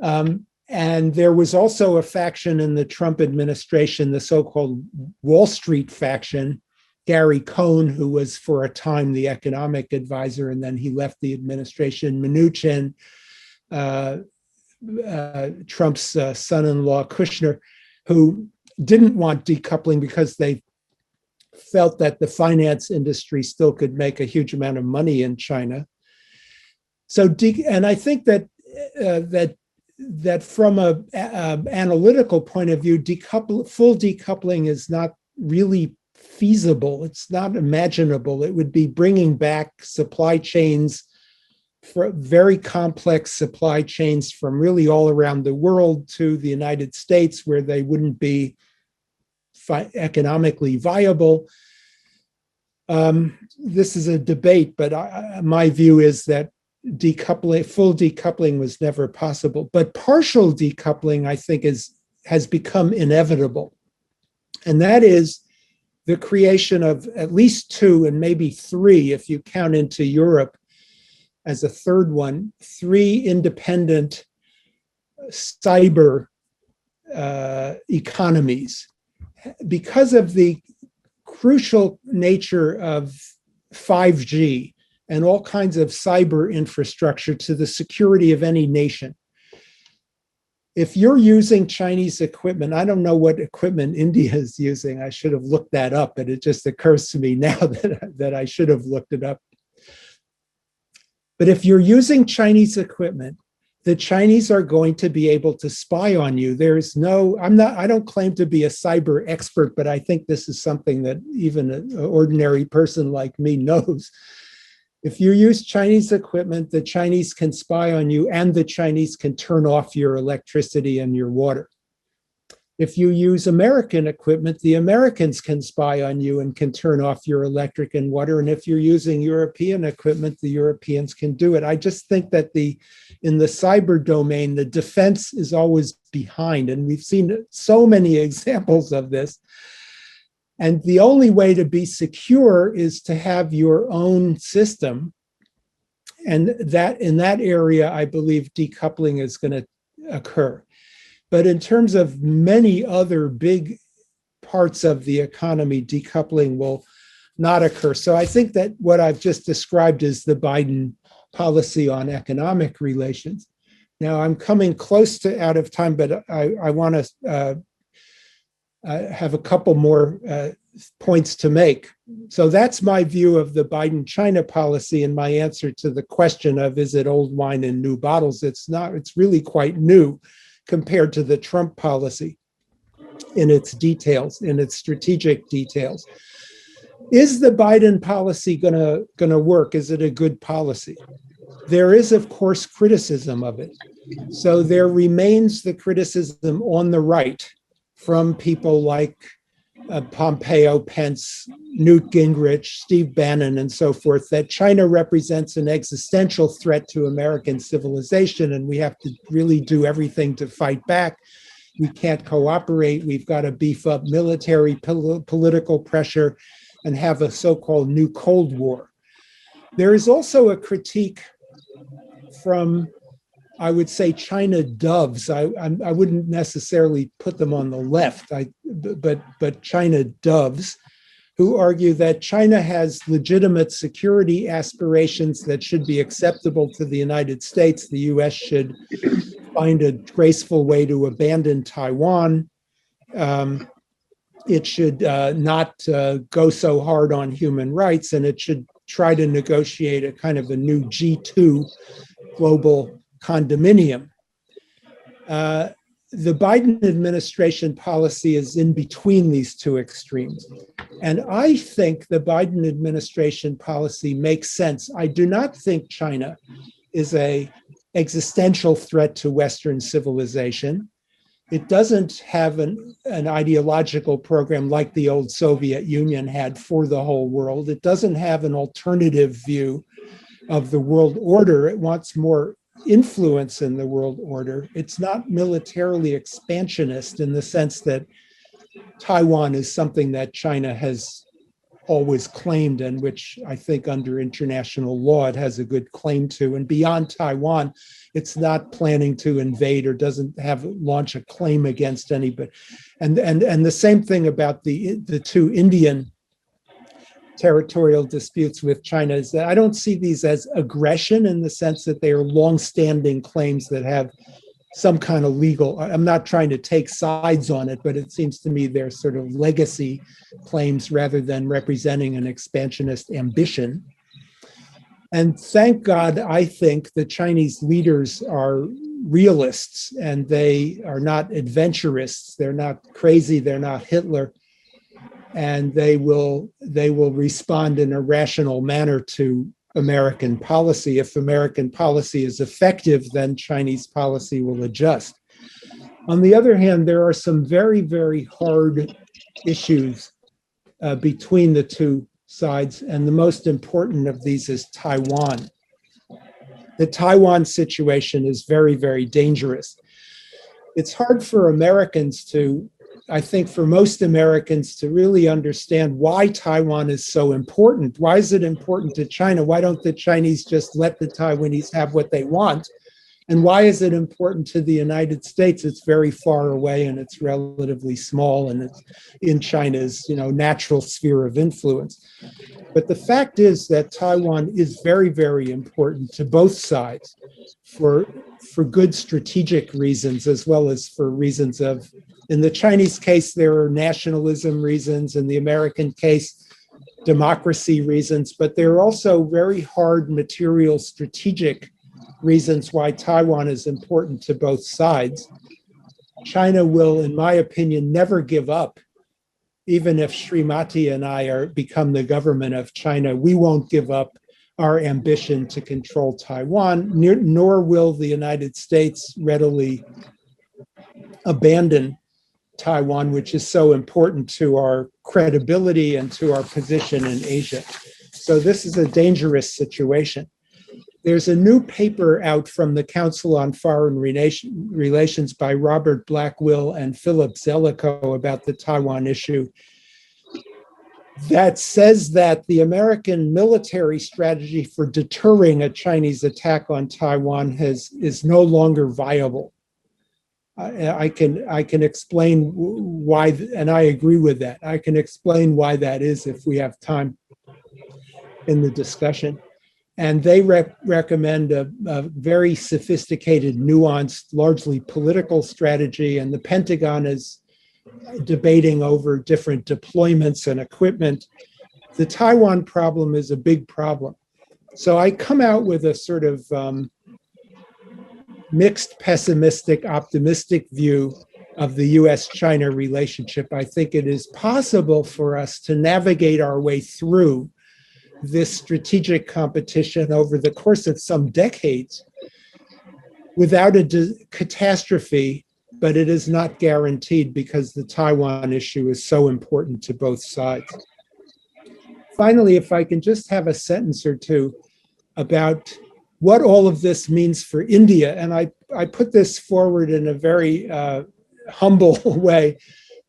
And there was also a faction in the Trump administration, the so-called Wall Street faction, Gary Cohn, who was for a time the economic advisor, and then he left the administration, Mnuchin, Trump's son-in-law, Kushner, who didn't want decoupling because they felt that the finance industry still could make a huge amount of money in China. So, and I think that from an analytical point of view, full decoupling is not really feasible. It's not imaginable. It would be bringing back supply chains, for very complex supply chains from really all around the world to the United States, where they wouldn't be economically viable. This is a debate, but my view is that full decoupling was never possible. But partial decoupling, I think, has become inevitable. And that is the creation of at least two and maybe three, if you count into Europe as a third one, three independent cyber economies. Because of the crucial nature of 5G and all kinds of cyber infrastructure to the security of any nation. If you're using Chinese equipment, I don't know what equipment India is using. I should have looked that up, but it just occurs to me now that I should have looked it up. But if you're using Chinese equipment, the Chinese are going to be able to spy on you. I don't claim to be a cyber expert, but I think this is something that even an ordinary person like me knows. If you use Chinese equipment, the Chinese can spy on you and the Chinese can turn off your electricity and your water. If you use American equipment, the Americans can spy on you and can turn off your electric and water. And if you're using European equipment, the Europeans can do it. I just think that in the cyber domain, the defense is always behind. And we've seen so many examples of this. And the only way to be secure is to have your own system. And that in that area, I believe decoupling is going to occur. But in terms of many other big parts of the economy, decoupling will not occur. So I think that what I've just described is the Biden policy on economic relations. Now I'm coming close to out of time, but I want to have a couple more points to make. So that's my view of the Biden-China policy and my answer to the question of, is it old wine in new bottles? It's not, it's really quite new compared to the Trump policy in its details, in its strategic details. Is the Biden policy gonna work? Is it a good policy? There is, of course, criticism of it. So there remains the criticism on the right from people like Pompeo, Pence, Newt Gingrich, Steve Bannon, and so forth, that China represents an existential threat to American civilization, and we have to really do everything to fight back. We can't cooperate. We've got to beef up military, political pressure, and have a so-called new Cold War. There is also a critique from, I would say, China doves. I wouldn't necessarily put them on the left, but China doves, who argue that China has legitimate security aspirations that should be acceptable to the United States. The US should find a graceful way to abandon Taiwan. It should not go so hard on human rights, and it should try to negotiate a kind of a new G2 global condominium. The Biden administration policy is in between these two extremes. And I think the Biden administration policy makes sense. I do not think China is an existential threat to Western civilization. It doesn't have an ideological program like the old Soviet Union had for the whole world. It doesn't have an alternative view of the world order. It wants more influence in the world order. It's not militarily expansionist in the sense that Taiwan is something that China has always claimed, and which I think under international law it has a good claim to. And beyond Taiwan, it's not planning to invade or doesn't have launch a claim against anybody. And the same thing about the two Indian territorial disputes with China is that I don't see these as aggression in the sense that they are longstanding claims that have some kind of legal, I'm not trying to take sides on it, but it seems to me they're sort of legacy claims rather than representing an expansionist ambition. And thank God, I think the Chinese leaders are realists and they are not adventurists. They're not crazy. They're not Hitler. And they will respond in a rational manner to American policy. If American policy is effective, then Chinese policy will adjust. On the other hand, there are some very, very hard issues between the two sides, and the most important of these is Taiwan. The Taiwan situation is very, very dangerous. It's hard for Americans to, I think for most Americans to really understand why Taiwan is so important. Why is it important to China? Why don't the Chinese just let the Taiwanese have what they want? And why is it important to the United States? It's very far away and it's relatively small and it's in China's, natural sphere of influence. But the fact is that Taiwan is very, very important to both sides for good strategic reasons, as well as for reasons of, in the Chinese case, there are nationalism reasons. In the American case, democracy reasons. But there are also very hard material strategic reasons why Taiwan is important to both sides. China will, in my opinion, never give up. Even if Srimati and I become the government of China, we won't give up our ambition to control Taiwan, nor will the United States readily abandon Taiwan, which is so important to our credibility and to our position in Asia. So this is a dangerous situation. There's a new paper out from the Council on Foreign Relations by Robert Blackwell and Philip Zelikow about the Taiwan issue that says that the American military strategy for deterring a Chinese attack on Taiwan is no longer viable. I can explain why, and I agree with that. I can explain why that is if we have time in the discussion. And they recommend a very sophisticated, nuanced, largely political strategy. And the Pentagon is debating over different deployments and equipment. The Taiwan problem is a big problem. So I come out with a sort of mixed, pessimistic, optimistic view of the US-China relationship. I think it is possible for us to navigate our way through this strategic competition over the course of some decades without a catastrophe, but it is not guaranteed because the Taiwan issue is so important to both sides. Finally, if I can just have a sentence or two about what all of this means for India. And I put this forward in a very humble way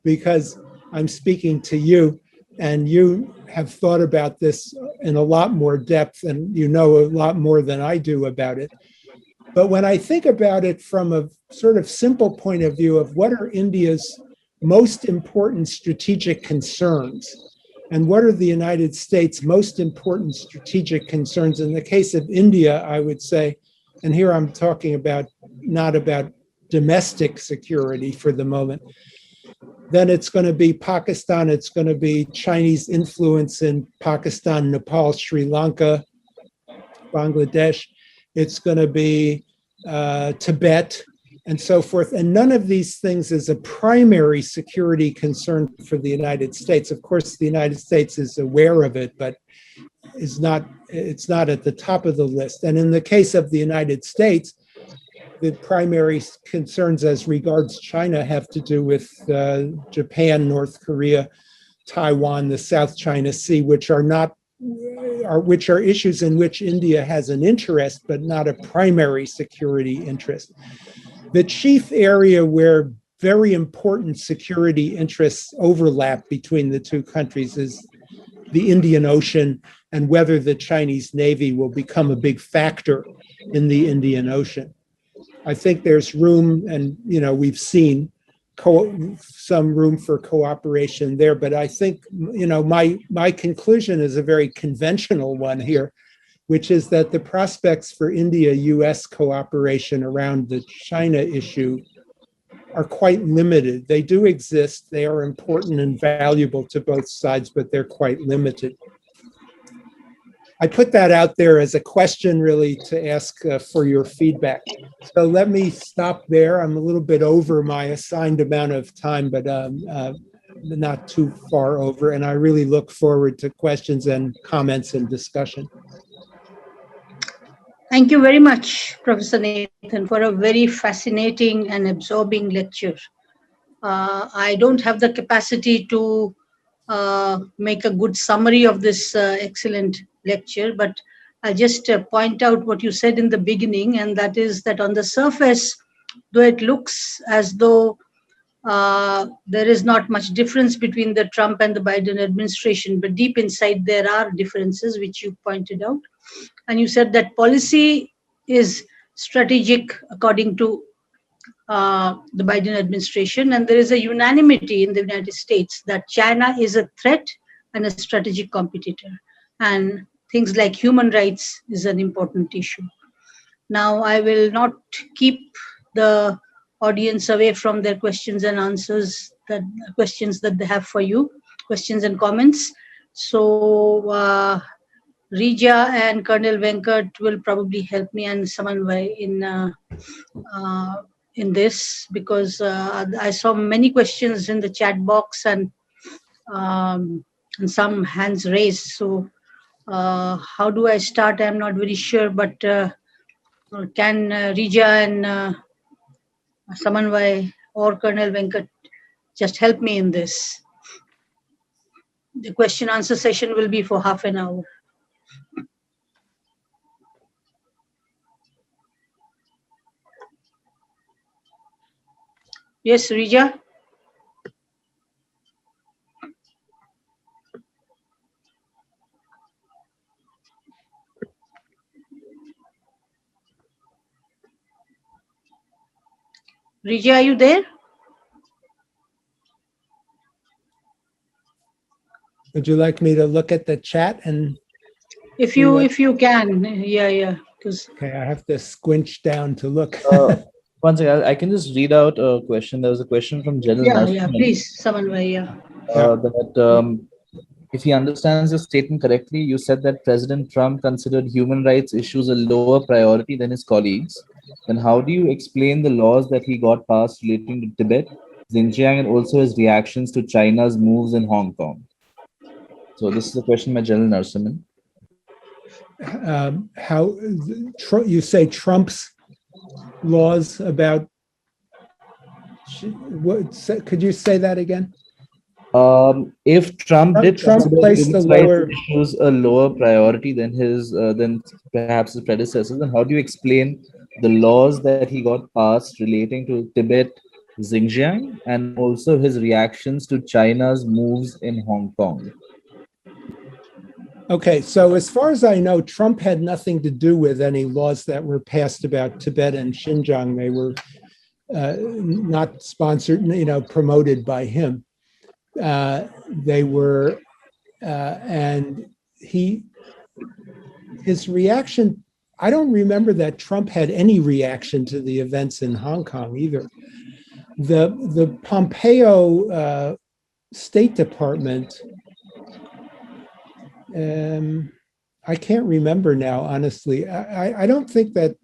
because I'm speaking to you and you have thought about this in a lot more depth and you know a lot more than I do about it. But when I think about it from a sort of simple point of view of what are India's most important strategic concerns, and what are the United States' most important strategic concerns? In the case of India, I would say, and here I'm talking about not about domestic security for the moment, then it's going to be Pakistan, it's going to be Chinese influence in Pakistan, Nepal, Sri Lanka, Bangladesh, it's going to be Tibet, and so forth. And none of these things is a primary security concern for the United States. Of course, the United States is aware of it, but it's not at the top of the list. And in the case of the United States, the primary concerns as regards China have to do with Japan, North Korea, Taiwan, the South China Sea, which are issues in which India has an interest, but not a primary security interest. The chief area where very important security interests overlap between the two countries is the Indian Ocean and whether the Chinese Navy will become a big factor in the Indian Ocean. I think there's room, and we've seen some room for cooperation there, but I think my conclusion is a very conventional one here, which is that the prospects for India-US cooperation around the China issue are quite limited. They do exist, they are important and valuable to both sides, but they're quite limited. I put that out there as a question really to ask for your feedback. So let me stop there. I'm a little bit over my assigned amount of time, but not too far over. And I really look forward to questions and comments and discussion. Thank you very much, Professor Nathan, for a very fascinating and absorbing lecture. I don't have the capacity to make a good summary of this excellent lecture, but I'll just point out what you said in the beginning, and that is that on the surface, though it looks as though there is not much difference between the Trump and the Biden administration, but deep inside there are differences, which you pointed out. And you said that policy is strategic according to the Biden administration, and there is a unanimity in the United States that China is a threat and a strategic competitor, and things like human rights is an important issue. Now, I will not keep the audience away from their questions and answers, questions that they have for you, questions and comments. So Rija and Colonel Venkat will probably help me and Samanvai in this, because I saw many questions in the chat box and some hands raised. So how do I start? I'm not very sure, but can Rija and Samanvai or Colonel Venkat just help me in this? The question answer session will be for half an hour. Yes, Rija? Rija, are you there? Would you like me to look at the chat and If see you what? if you can, yeah. Because Okay, I have to squinch down to look. One second, I can just read out a question. There was a question from General yeah, Narasimhan, please, Samanvai, yeah. that if he understands your statement correctly, you said that President Trump considered human rights issues a lower priority than his colleagues. Then how do you explain the laws that he got passed relating to Tibet, Xinjiang, and also his reactions to China's moves in Hong Kong? So this is a question by General Narasimhan. How you say Trump's laws about what? Could you say that again? If Trump did Trump consider placed the human rights lower. issues a lower priority than his than perhaps his predecessors, then how do you explain the laws that he got passed relating to Tibet, Xinjiang, and also his reactions to China's moves in Hong Kong? Okay, so as far as I know, Trump had nothing to do with any laws that were passed about Tibet and Xinjiang. They were not sponsored, promoted by him. They were, and his reaction, I don't remember that Trump had any reaction to the events in Hong Kong either. The Pompeo State Department, I can't remember now, honestly. I don't think that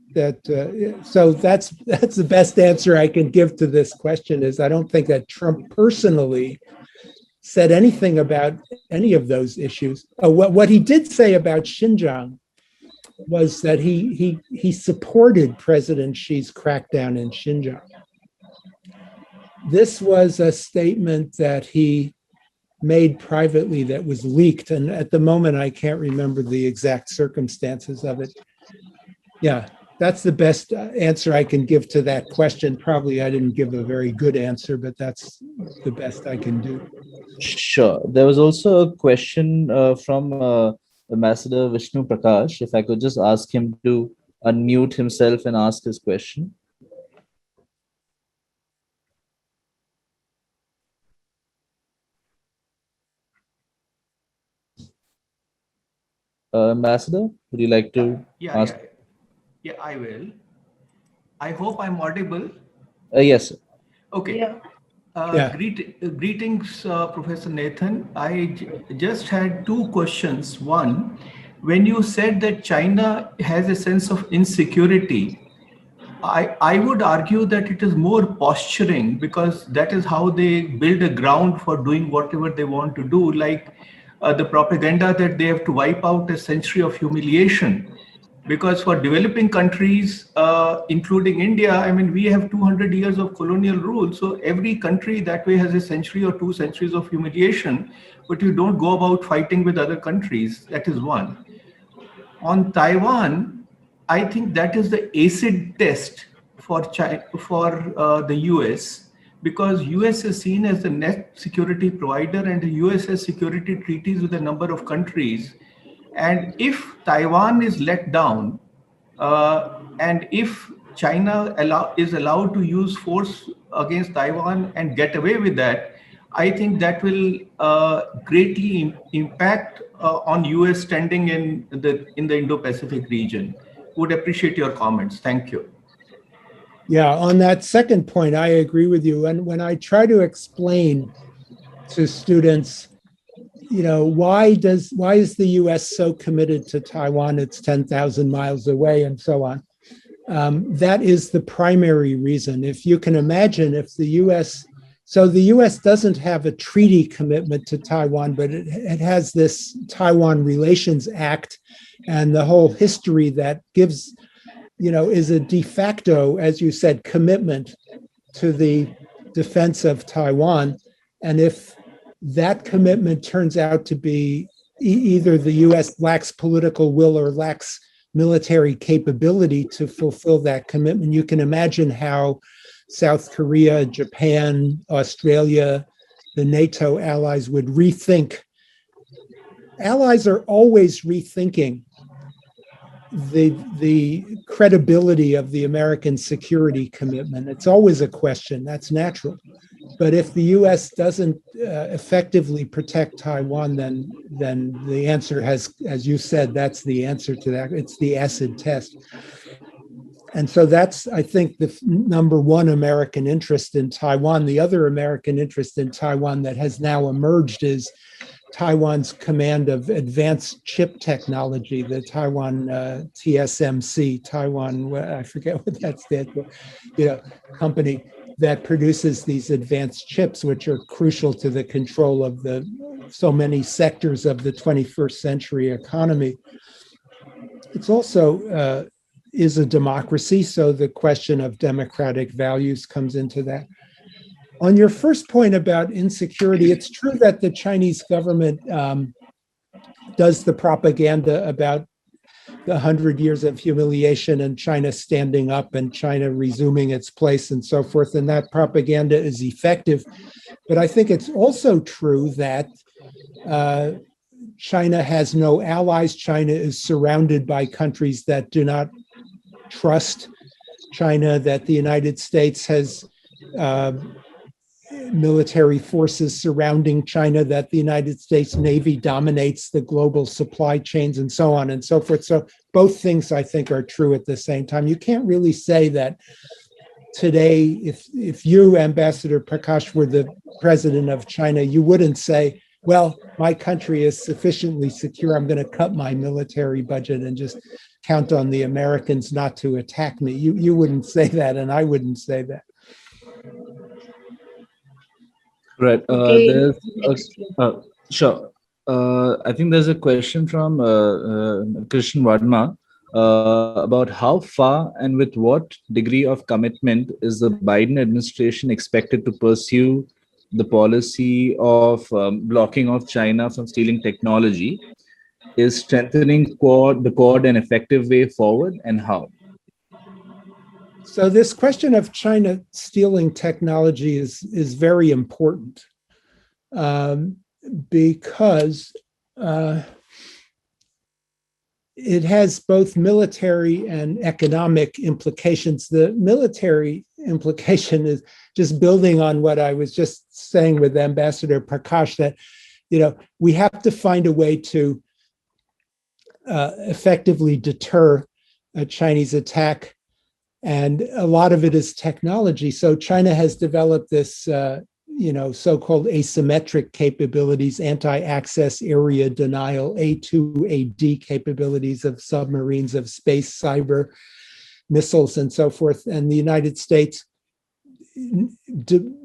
so that's the best answer I can give to this question is I don't think that Trump personally said anything about any of those issues. What he did say about Xinjiang was that he supported President Xi's crackdown in Xinjiang. This was a statement that he made privately that was leaked, and at the moment I can't remember the exact circumstances of it. Yeah, that's the best answer I can give to that question. Probably I didn't give a very good answer, but that's the best I can do. Sure. There was also a question from Ambassador Vishnu Prakash. If I could just ask him to unmute himself and ask his question. Ambassador, would you like to ask? Yeah, I will. I hope I'm audible. Yes, sir. Okay. Yeah. Greetings, Professor Nathan. I just had two questions. One, when you said that China has a sense of insecurity, I would argue that it is more posturing because that is how they build a ground for doing whatever they want to do, like the propaganda that they have to wipe out a century of humiliation. Because for developing countries, including India, I mean, we have 200 years of colonial rule. So every country that way has a century or 2 centuries of humiliation, but you don't go about fighting with other countries. That is one. On Taiwan, I think that is the acid test for the US, because US is seen as the net security provider and the US has security treaties with a number of countries. And if Taiwan is let down, and if China is allowed to use force against Taiwan and get away with that, I think that will greatly impact on US standing in the Indo-Pacific region. Would appreciate your comments. Thank you. Yeah, on that second point, I agree with you. And when I try to explain to students, why is the US so committed to Taiwan? It's 10,000 miles away and so on. That is the primary reason. If you can imagine, if the US doesn't have a treaty commitment to Taiwan, but it has this Taiwan Relations Act and the whole history that gives, is a de facto, as you said, commitment to the defense of Taiwan. And if that commitment turns out to be either the US lacks political will or lacks military capability to fulfill that commitment, you can imagine how South Korea, Japan, Australia, the NATO allies would rethink. Allies are always rethinking the credibility of the American security commitment. It's always a question. That's natural. But if the U.S. doesn't effectively protect Taiwan, then the answer has, as you said, that's the answer to that. It's the acid test. And so that's, I think, the number one American interest in Taiwan. The other American interest in Taiwan that has now emerged is Taiwan's command of advanced chip technology, the Taiwan TSMC, Taiwan, I forget what that stands for, company that produces these advanced chips, which are crucial to the control of so many sectors of the 21st century economy. It's also is a democracy, so the question of democratic values comes into that. On your first point about insecurity, it's true that the Chinese government does the propaganda about the 100 years of humiliation and China standing up and China resuming its place and so forth, and that propaganda is effective. But I think it's also true that China has no allies. China is surrounded by countries that do not trust China, that the United States has military forces surrounding China, that the United States Navy dominates the global supply chains and so on and so forth. So both things, I think, are true at the same time. You can't really say that today, if you, Ambassador Prakash, were the president of China, you wouldn't say, well, my country is sufficiently secure, I'm going to cut my military budget and just count on the Americans not to attack me. You wouldn't say that, and I wouldn't say that. Right. Okay, Sure. I think there's a question from Krishnan Varma about how far and with what degree of commitment is the Biden administration expected to pursue the policy of blocking off China from stealing technology. Is strengthening the Quad an effective way forward, and how? So this question of China stealing technology is very important because it has both military and economic implications. The military implication is just building on what I was just saying with Ambassador Prakash, that we have to find a way to effectively deter a Chinese attack. And a lot of it is technology. So China has developed this, so-called asymmetric capabilities, anti-access area denial, A2AD capabilities of submarines, of space, cyber, missiles, and so forth. And the United States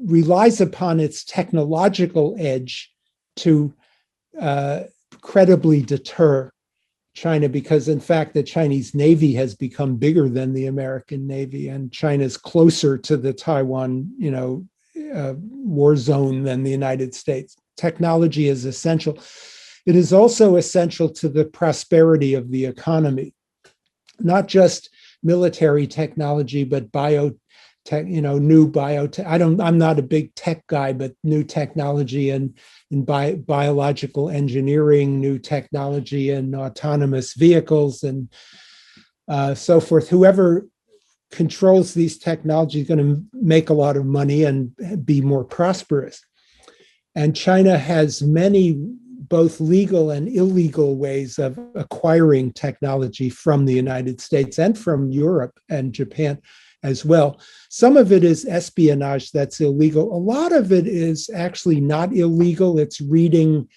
relies upon its technological edge to credibly deter China, because in fact the Chinese Navy has become bigger than the American Navy, and China's closer to the Taiwan, war zone than the United States. Technology is essential. It is also essential to the prosperity of the economy, not just military technology, but new biotech. I'm not a big tech guy, but new technology and biological engineering, new technology and autonomous vehicles and so forth. Whoever controls these technologies is going to make a lot of money and be more prosperous. And China has many both legal and illegal ways of acquiring technology from the United States and from Europe and Japan as well. Some of it is espionage that's illegal. A lot of it is actually not illegal. It's reading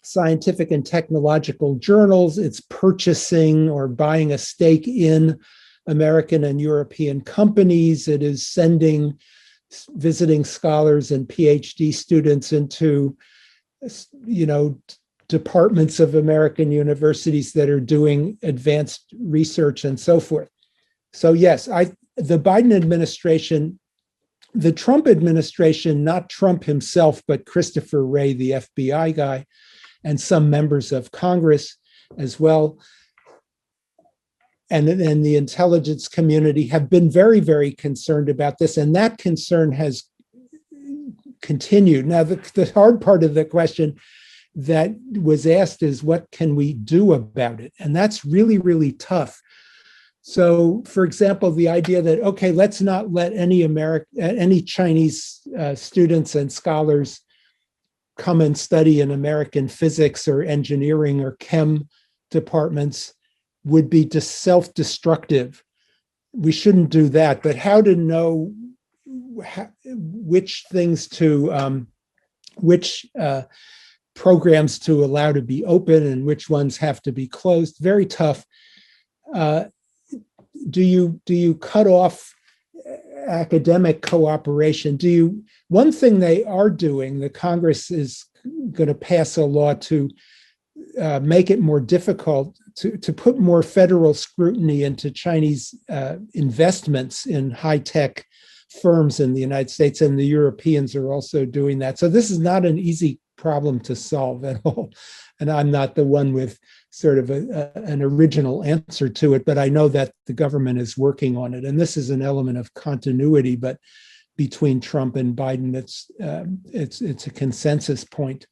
scientific and technological journals. It's purchasing or buying a stake in American and European companies. It is visiting scholars and PhD students into, departments of American universities that are doing advanced research and so forth. So yes, the Biden administration, the Trump administration, not Trump himself, but Christopher Wray, the FBI guy, and some members of Congress as well, and the intelligence community have been very, very concerned about this, and that concern has continued. Now, the hard part of the question that was asked is, what can we do about it? And that's really, really tough. So, for example, the idea that, okay, let's not let any Chinese students and scholars come and study in American physics or engineering or chem departments would be just self-destructive. We shouldn't do that. But how to know which things to, which programs to allow to be open and which ones have to be closed, very tough. Do you cut off academic cooperation? One thing they are doing, the Congress is going to pass a law to make it more difficult to put more federal scrutiny into Chinese investments in high-tech firms in the United States, and the Europeans are also doing that. So this is not an easy problem to solve at all. And I'm not the one with sort of an original answer to it, but I know that the government is working on it. And this is an element of continuity, but between Trump and Biden, it's a consensus point.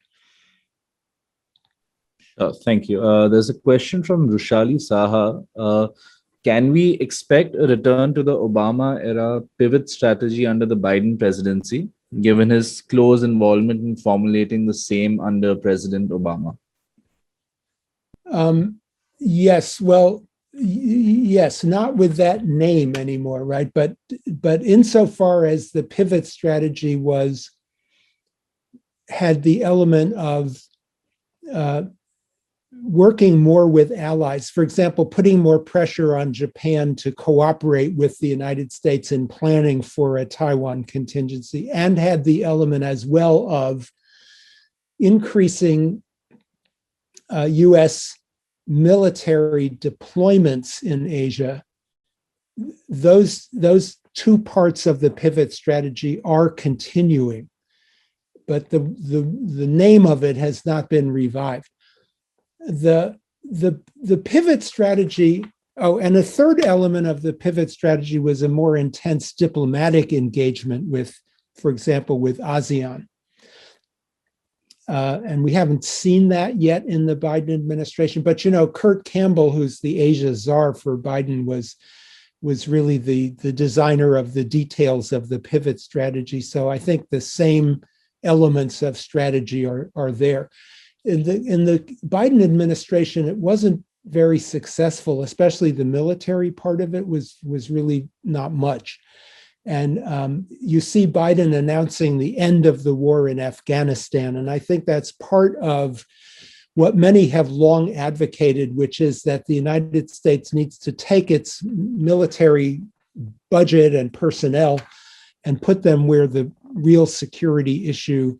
Thank you. There's a question from Rushali Saha. Can we expect a return to the Obama-era pivot strategy under the Biden presidency, given his close involvement in formulating the same under President Obama? Yes. Well, yes, not with that name anymore, right? But insofar as the pivot strategy had the element of working more with allies, for example, putting more pressure on Japan to cooperate with the United States in planning for a Taiwan contingency, and had the element as well of increasing U.S. military deployments in Asia. Those two parts of the pivot strategy are continuing, but the name of it has not been revived. The pivot strategy, and a third element of the pivot strategy was a more intense diplomatic engagement with, for example, with ASEAN. And we haven't seen that yet in the Biden administration. But, Kurt Campbell, who's the Asia czar for Biden, was really the designer of the details of the pivot strategy. So I think the same elements of strategy are there. In the Biden administration, it wasn't very successful, especially the military part of it was really not much. And you see Biden announcing the end of the war in Afghanistan. And I think that's part of what many have long advocated, which is that the United States needs to take its military budget and personnel and put them where the real security issue.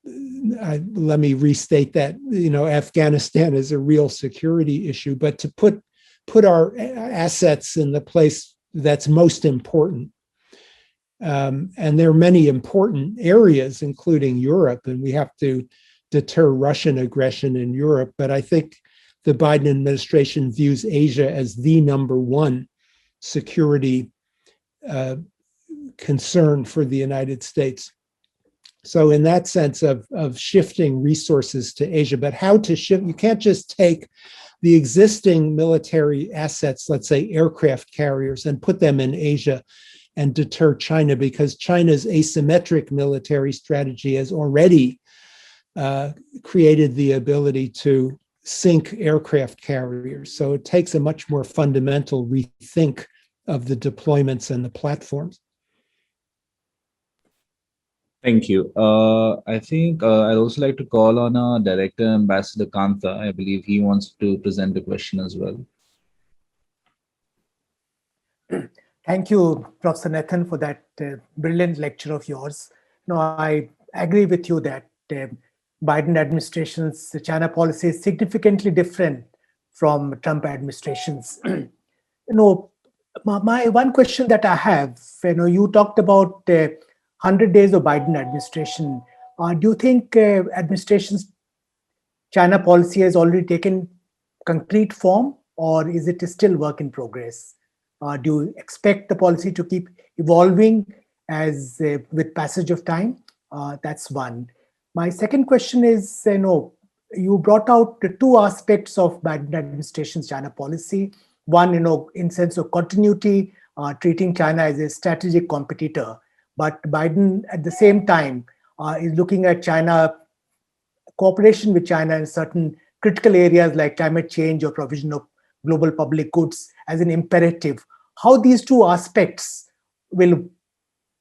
Let me restate that, Afghanistan is a real security issue, but to put our assets in the place that's most important. And there are many important areas, including Europe, and we have to deter Russian aggression in Europe. But I think the Biden administration views Asia as the number one security concern for the United States. So in that sense of shifting resources to Asia, but how to shift, you can't just take the existing military assets, let's say aircraft carriers, and put them in Asia and deter China, because China's asymmetric military strategy has already created the ability to sink aircraft carriers. So it takes a much more fundamental rethink of the deployments and the platforms. Thank you. I think I'd also like to call on our director, Ambassador Kanta. I believe he wants to present a question as well. Thank you, Professor Nathan, for that brilliant lecture of yours. I agree with you that Biden administration's China policy is significantly different from Trump administration's. My one question that I have, you talked about 100 days of Biden administration. Do you think administration's China policy has already taken concrete form, or is it still work in progress? Do you expect the policy to keep evolving as with passage of time? That's one. My second question is, you brought out the two aspects of Biden administration's China policy. One, in sense of continuity, treating China as a strategic competitor. But Biden, at the same time, is looking at China, cooperation with China in certain critical areas like climate change or provision of global public goods as an imperative. How these two aspects will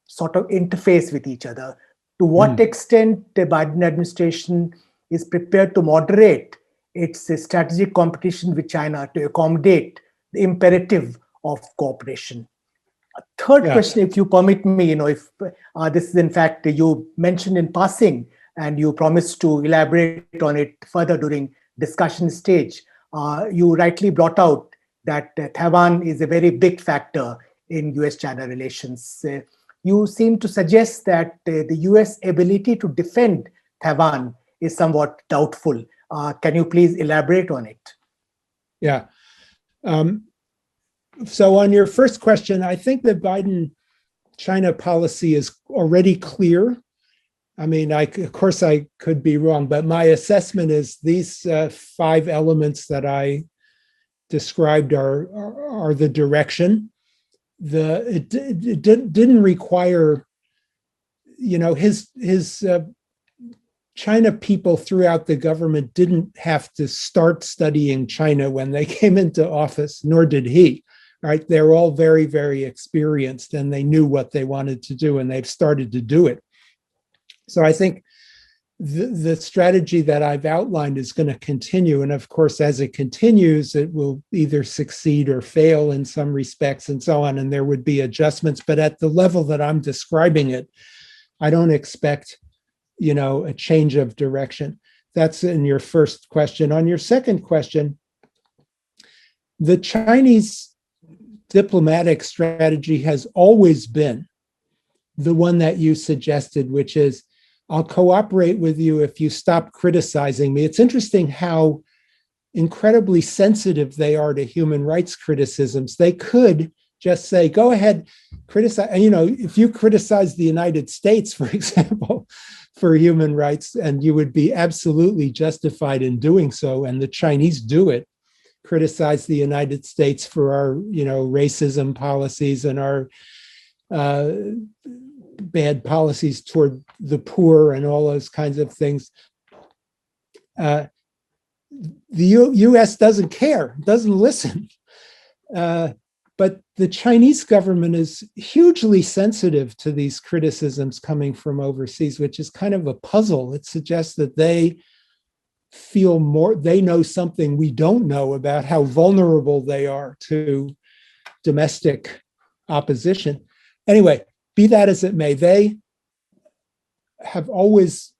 sort of interface with each other? To what extent the Biden administration is prepared to moderate its strategic competition with China to accommodate the imperative of cooperation? A third question, if you permit me, if this is in fact you mentioned in passing and you promised to elaborate on it further during discussion stage, you rightly brought out that Taiwan is a very big factor in US-China relations. You seem to suggest that the US ability to defend Taiwan is somewhat doubtful. Can you please elaborate on it? Yeah. So on your first question, I think the Biden China policy is already clear. I mean, of course, I could be wrong, but my assessment is these 5 elements that I described are the direction. It didn't require, his China people throughout the government didn't have to start studying China when they came into office, nor did he. Right? They're all very, very experienced, and they knew what they wanted to do, and they've started to do it. So I think the strategy that I've outlined is going to continue. And of course, as it continues, it will either succeed or fail in some respects and so on. And there would be adjustments. But at the level that I'm describing it, I don't expect, a change of direction. That's in your first question. On your second question, the Chinese diplomatic strategy has always been the one that you suggested, which is, I'll cooperate with you if you stop criticizing me. It's interesting how incredibly sensitive they are to human rights criticisms. They could just say, go ahead, criticize. And, if you criticize the United States, for example, for human rights, and you would be absolutely justified in doing so, and the Chinese do it, criticize the United States for our, racism policies and our bad policies toward the poor and all those kinds of things. The U.S. doesn't care, doesn't listen. But the Chinese government is hugely sensitive to these criticisms coming from overseas, which is kind of a puzzle. It suggests that they know something we don't know about how vulnerable they are to domestic opposition. Anyway, be that as it may, they have always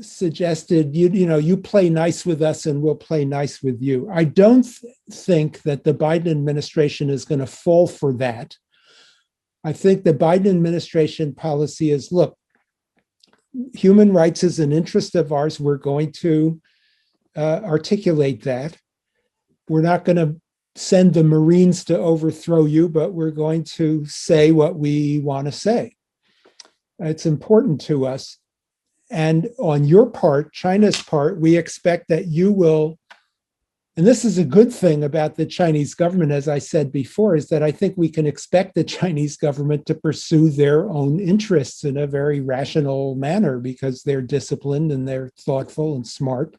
suggested, you play nice with us and we'll play nice with you. I don't think that the Biden administration is going to fall for that. I think the Biden administration policy is, look, human rights is an interest of ours. We're going to articulate that. We're not going to send the Marines to overthrow you, but we're going to say what we want to say. It's important to us. And on your part, China's part, we expect that you will, and this is a good thing about the Chinese government, as I said before, is that I think we can expect the Chinese government to pursue their own interests in a very rational manner because they're disciplined and they're thoughtful and smart.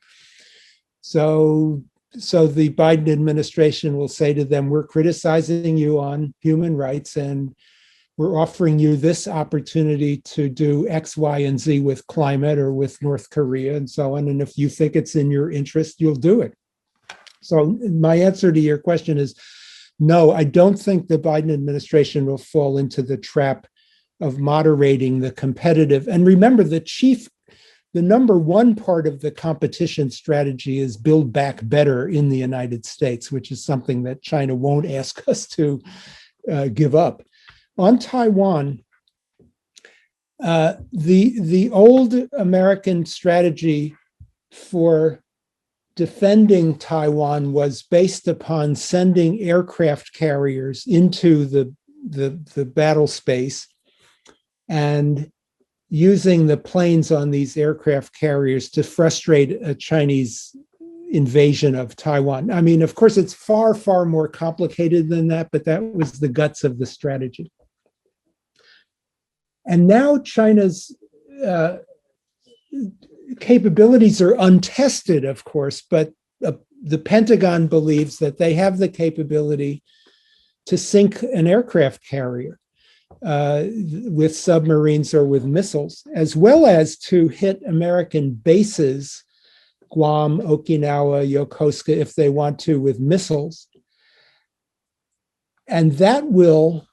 So the Biden administration will say to them, we're criticizing you on human rights and we're offering you this opportunity to do X, Y, and Z with climate or with North Korea and so on. And if you think it's in your interest, you'll do it. So my answer to your question is, no, I don't think the Biden administration will fall into the trap of moderating the competitive. And remember, the number one part of the competition strategy is build back better in the United States, which is something that China won't ask us to give up. On Taiwan, the old American strategy for defending Taiwan was based upon sending aircraft carriers into the battle space and using the planes on these aircraft carriers to frustrate a Chinese invasion of Taiwan. I mean, of course, it's far, far more complicated than that, but that was the guts of the strategy. And now China's capabilities are untested, of course, but the Pentagon believes that they have the capability to sink an aircraft carrier with submarines or with missiles, as well as to hit American bases, Guam, Okinawa, Yokosuka, if they want to, with missiles. And that will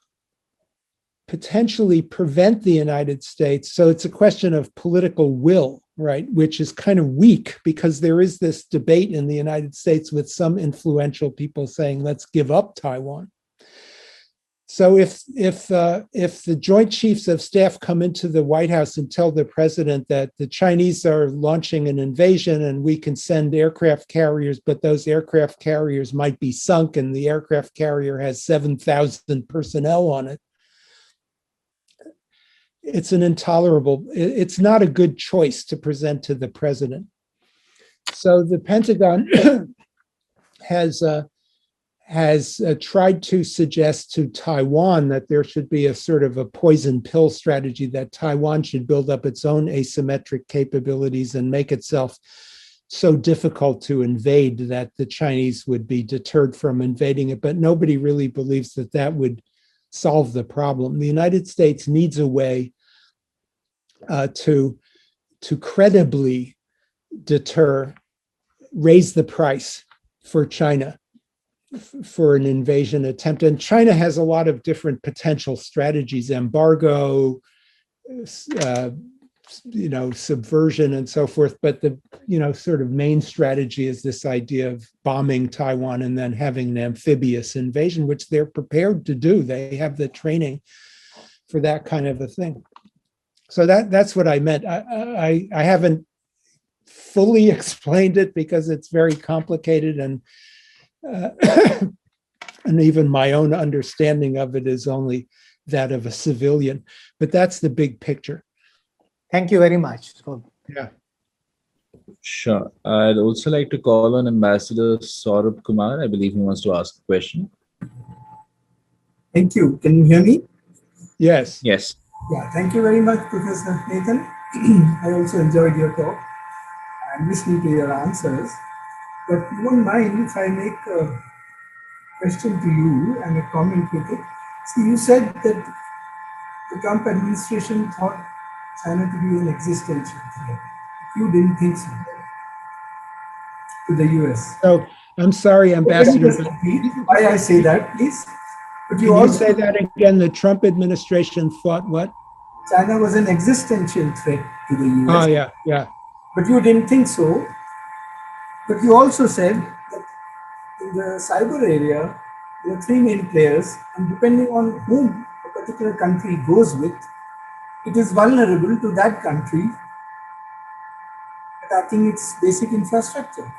potentially prevent the United States. So it's a question of political will, right? Which is kind of weak because there is this debate in the United States with some influential people saying, let's give up Taiwan. So if the Joint Chiefs of Staff come into the White House and tell the president that the Chinese are launching an invasion and we can send aircraft carriers, but those aircraft carriers might be sunk and the aircraft carrier has 7,000 personnel on it, it's an intolerable, it's not a good choice to present to the president. So the Pentagon has tried to suggest to Taiwan that there should be a sort of a poison pill strategy, that Taiwan should build up its own asymmetric capabilities and make itself so difficult to invade that the Chinese would be deterred from invading it. But nobody really believes that that would solve the problem. The United States needs a way to credibly deter, raise the price for China for an invasion attempt. And China has a lot of different potential strategies: embargo, subversion, and so forth. But the sort of main strategy is this idea of bombing Taiwan and then having an amphibious invasion, which they're prepared to do. They have the training for that kind of a thing. So that's what I meant. I haven't fully explained it because it's very complicated, and even my own understanding of it is only that of a civilian. But that's the big picture. Thank you very much. Yeah. Sure. I'd also like to call on Ambassador Saurabh Kumar. I believe he wants to ask a question. Thank you. Can you hear me? Yes. Yes. Yeah, thank you very much, Professor Nathan. I also enjoyed your talk and listening to your answers. But you won't mind if I make a question to you and a comment with it. See, you said that the Trump administration thought China to be an existential threat. You didn't think so to the US. So I'm sorry, Ambassador. Let me just repeat why I say that, please. But you also say that again. The Trump administration thought what? China was an existential threat to the US. Oh, yeah. But you didn't think so. But you also said that in the cyber area, there are three main players, and depending on whom a particular country goes with, it is vulnerable to that country attacking its basic infrastructure.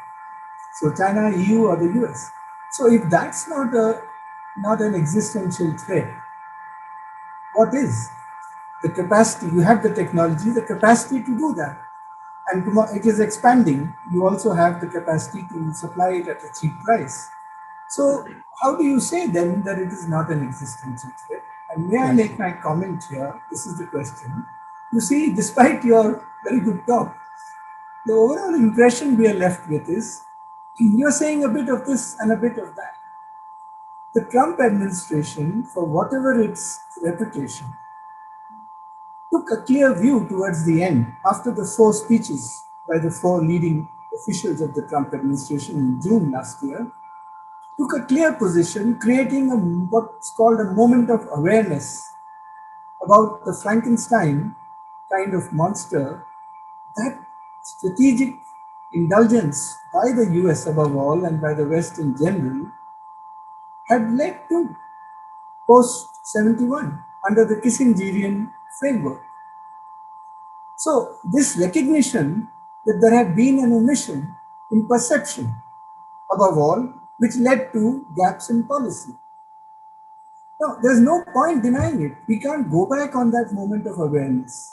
So China, EU, or the US. So if that's not an existential threat, what is? The capacity, you have the technology, the capacity to do that. And it is expanding. You also have the capacity to supply it at a cheap price. So how do you say then that it is not an existential threat? And may I make my comment here? This is the question. You see, despite your very good talk, the overall impression we are left with is you're saying a bit of this and a bit of that. The Trump administration, for whatever its reputation, took a clear view towards the end after the 4 speeches by the 4 leading officials of the Trump administration in June last year, took a clear position, creating what's called a moment of awareness about the Frankenstein kind of monster that strategic indulgence by the US above all and by the West in general had led to post-71 under the Kissingerian framework. So this recognition that there had been an omission in perception above all, which led to gaps in policy. Now, there's no point denying it. We can't go back on that moment of awareness.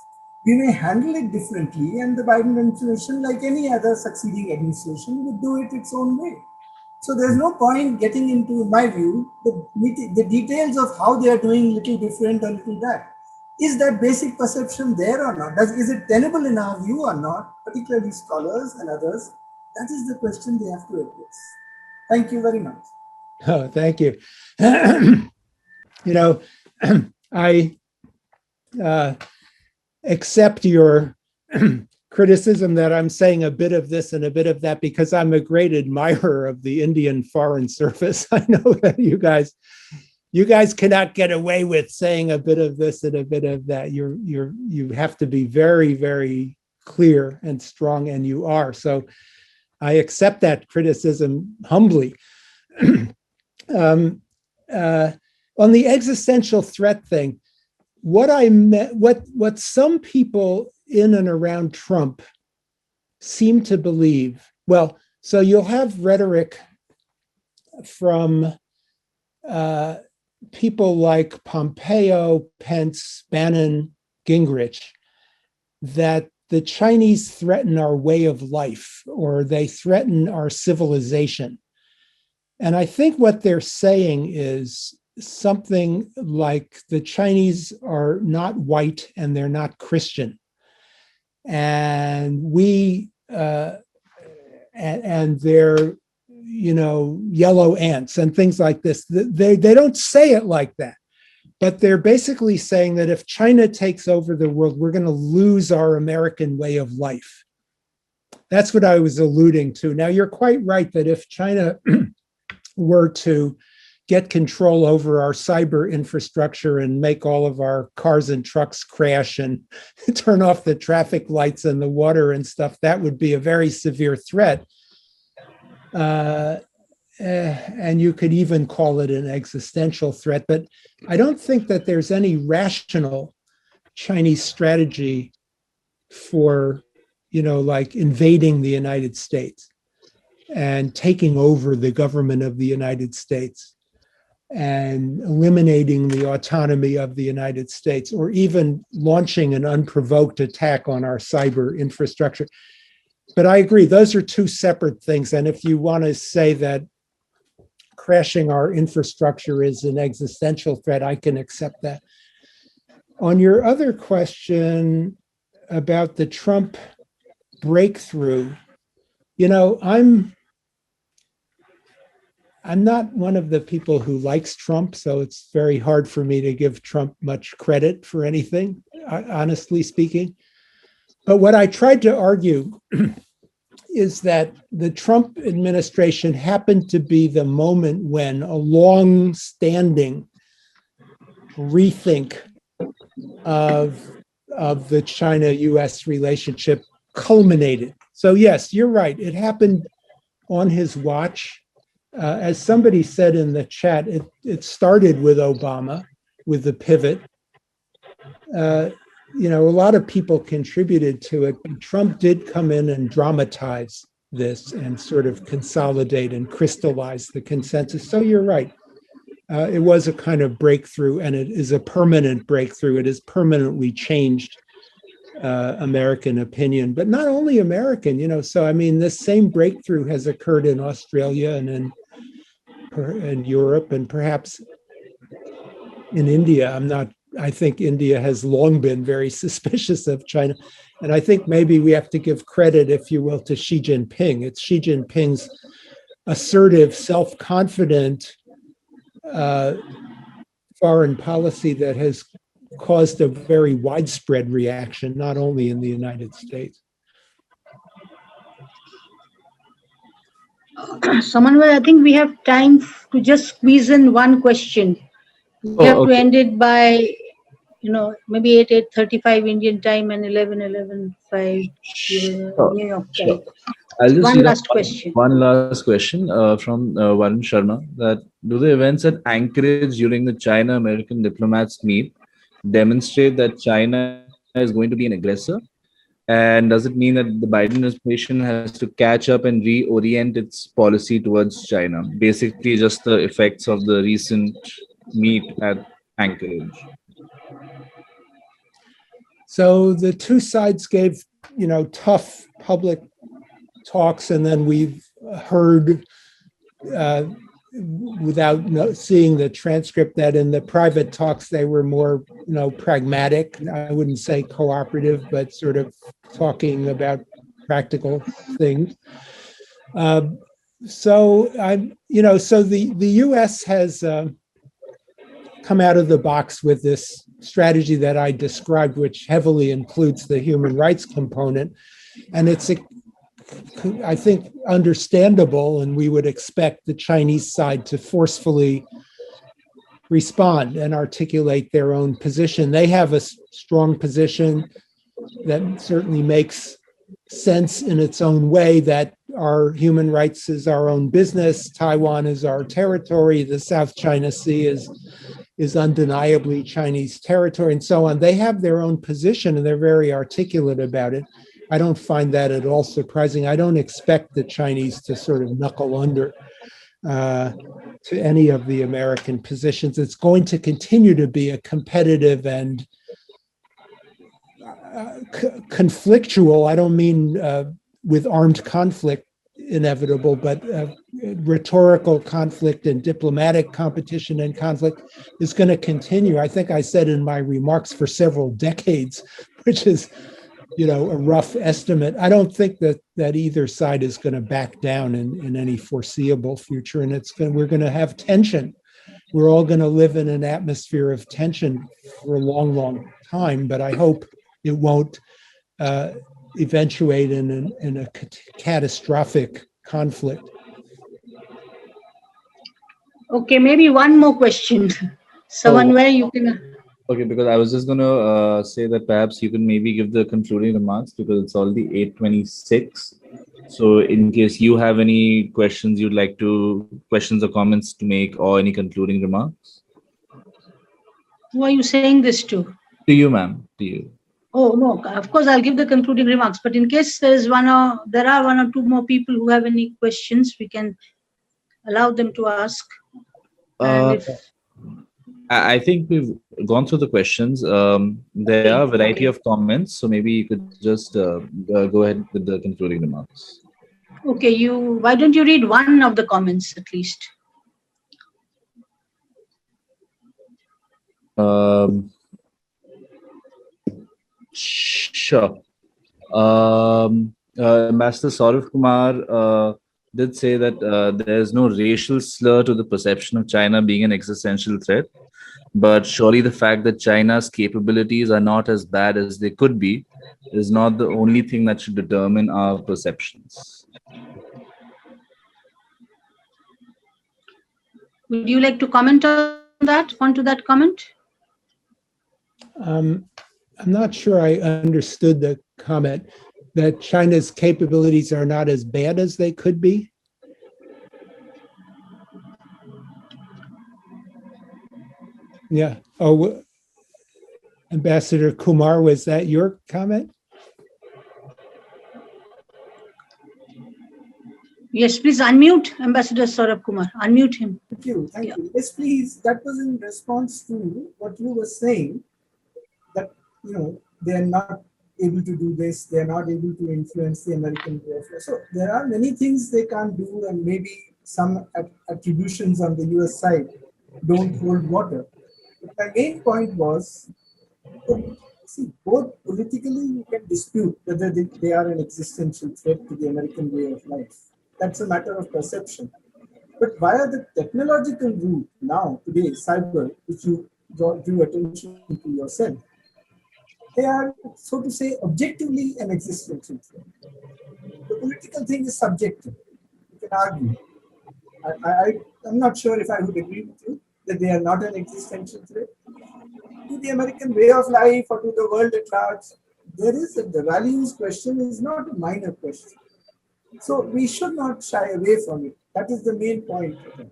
we may handle it differently, and the Biden administration, like any other succeeding administration, would do it its own way. So there's no point getting into, in my view, the details of how they are doing little different or little that. Is that basic perception there or not? Is it tenable in our view or not, particularly scholars and others? That is the question they have to address. Thank you very much. Oh, thank you. I accept your criticism that I'm saying a bit of this and a bit of that because I'm a great admirer of the Indian Foreign Service. I know that you guys cannot get away with saying a bit of this and a bit of that. You have to be very, very clear and strong, and you are. So I accept that criticism humbly. On the existential threat thing, what some people in and around Trump seem to believe, well, so you'll have rhetoric from people like Pompeo, Pence, Bannon, Gingrich, that the Chinese threaten our way of life or they threaten our civilization. And I think what they're saying is something like the Chinese are not white and they're not Christian. And and they're, yellow ants and things like this. They don't say it like that, but they're basically saying that if China takes over the world, we're going to lose our American way of life. That's what I was alluding to. Now, you're quite right that if China were to get control over our cyber infrastructure and make all of our cars and trucks crash and turn off the traffic lights and the water and stuff, that would be a very severe threat. And you could even call it an existential threat. But I don't think that there's any rational Chinese strategy for, like invading the United States and taking over the government of the United States and eliminating the autonomy of the United States, or even launching an unprovoked attack on our cyber infrastructure. But I agree, those are two separate things. And if you want to say that crashing our infrastructure is an existential threat, I can accept that. On your other question about the Trump breakthrough, I'm not one of the people who likes Trump, so it's very hard for me to give Trump much credit for anything, honestly speaking. But what I tried to argue is that the Trump administration happened to be the moment when a long-standing rethink of the China-US relationship culminated. So yes, you're right. It happened on his watch. As somebody said in the chat, it started with Obama, with the pivot. A lot of people contributed to it, but Trump did come in and dramatize this and sort of consolidate and crystallize the consensus. So you're right. It was a kind of breakthrough, and it is a permanent breakthrough. It has permanently changed American opinion, but not only American, so I mean, this same breakthrough has occurred in Australia and in Europe and perhaps in India. I think India has long been very suspicious of China. And I think maybe we have to give credit, if you will, to Xi Jinping. It's Xi Jinping's assertive, self-confident foreign policy that has caused a very widespread reaction, not only in the United States. Samanway, I think we have time to just squeeze in one question. We have to end it by, maybe 8:35 Indian time and 11:5 New York time. I'll just One last question. One last question from Varun Sharma. That do the events at Anchorage during the China-American diplomats meet demonstrate that China is going to be an aggressor? And does it mean that the Biden administration has to catch up and reorient its policy towards China? Basically, just the effects of the recent meet at Anchorage. So the two sides gave, tough public talks, and then we've heard, without seeing the transcript, that in the private talks they were more, pragmatic. I wouldn't say cooperative, but sort of talking about practical things. So the U.S. has come out of the box with this strategy that I described, which heavily includes the human rights component, and it's I think understandable, and we would expect the Chinese side to forcefully respond and articulate their own position. They have a strong position that certainly makes sense in its own way, that our human rights is our own business, Taiwan is our territory, the South China Sea is undeniably Chinese territory, and so on. They have their own position, and they're very articulate about it. I don't find that at all surprising. I don't expect the Chinese to sort of knuckle under to any of the American positions. It's going to continue to be a competitive and conflictual, I don't mean with armed conflict inevitable, but rhetorical conflict and diplomatic competition and conflict is going to continue. I think I said in my remarks for several decades, which is a rough estimate. I don't think that either side is going to back down in any foreseeable future, and we're going to have tension. We're all going to live in an atmosphere of tension for a long, long time, but I hope it won't eventuate in a catastrophic conflict. Okay, maybe one more question. Someone where you can. Okay, because I was just going to say that perhaps you can maybe give the concluding remarks, because it's already 8:26. So in case you have any questions or comments to make, or any concluding remarks. Who are you saying this to? To you, ma'am. To you. Oh, no, of course I'll give the concluding remarks. But in case there are one or two more people who have any questions, we can allow them to ask. I think we've gone through the questions. There are a variety of comments, so maybe you could just go ahead with the concluding remarks. Okay, why don't you read one of the comments at least? Sure. Ambassador Saurav Kumar did say that there is no racial slur to the perception of China being an existential threat, but surely the fact that China's capabilities are not as bad as they could be is not the only thing that should determine our perceptions. Would you like to comment on that comment? I'm not sure I understood the comment that China's capabilities are not as bad as they could be. Yeah. Oh, Ambassador Kumar, was that your comment? Yes, please unmute Ambassador Saurabh Kumar. Unmute him. Thank you. Thank you. Yes, please. That was in response to what you were saying, that they are not able to do this, they are not able to influence the American way of life. So there are many things they can't do, and maybe some attributions on the US side don't hold water. But my main point was, see, both politically you can dispute whether they are an existential threat to the American way of life. That's a matter of perception. But via the technological route now, today, cyber, which you drew attention to yourself, they are, so to say, objectively an existential threat. The political thing is subjective. You can argue. I'm not sure if I would agree with you that they are not an existential threat. To the American way of life or to the world at large, the values question is not a minor question. So we should not shy away from it. That is the main point. In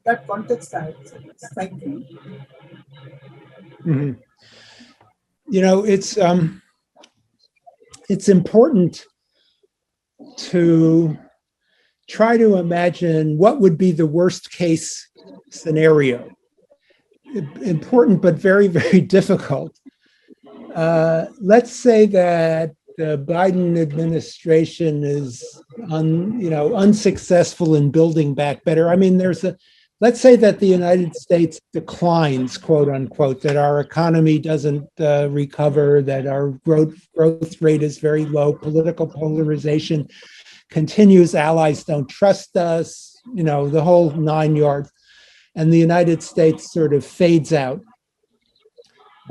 that context, I have to say this. Thank you. Mm-hmm. It's important to try to imagine what would be the worst case scenario. Important, but very, very difficult. let's say that the Biden administration is unsuccessful in building back better. I mean, let's say that the United States declines, quote unquote, that our economy doesn't recover, that our growth rate is very low, political polarization continues, allies don't trust us, the whole 9 yards, and the United States sort of fades out.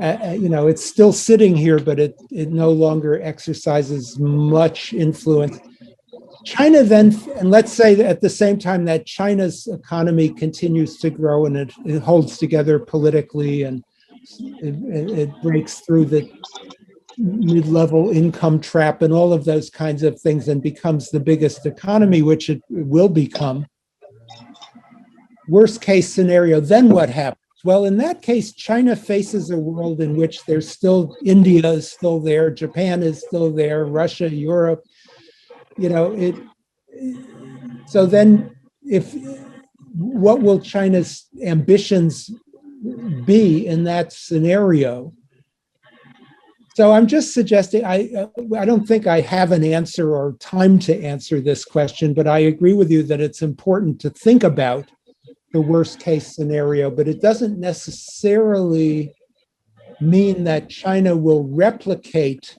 It's still sitting here, but it no longer exercises much influence. China then, and let's say that at the same time that China's economy continues to grow and it holds together politically and it breaks through the mid-level income trap and all of those kinds of things and becomes the biggest economy, which it will become. Worst case scenario, then what happens? Well, in that case, China faces a world in which there's still, India is still there, Japan is still there, Russia, Europe, so then what will China's ambitions be in that scenario? So I'm just suggesting, I don't think I have an answer or time to answer this question, but I agree with you that it's important to think about the worst case scenario, but it doesn't necessarily mean that China will replicate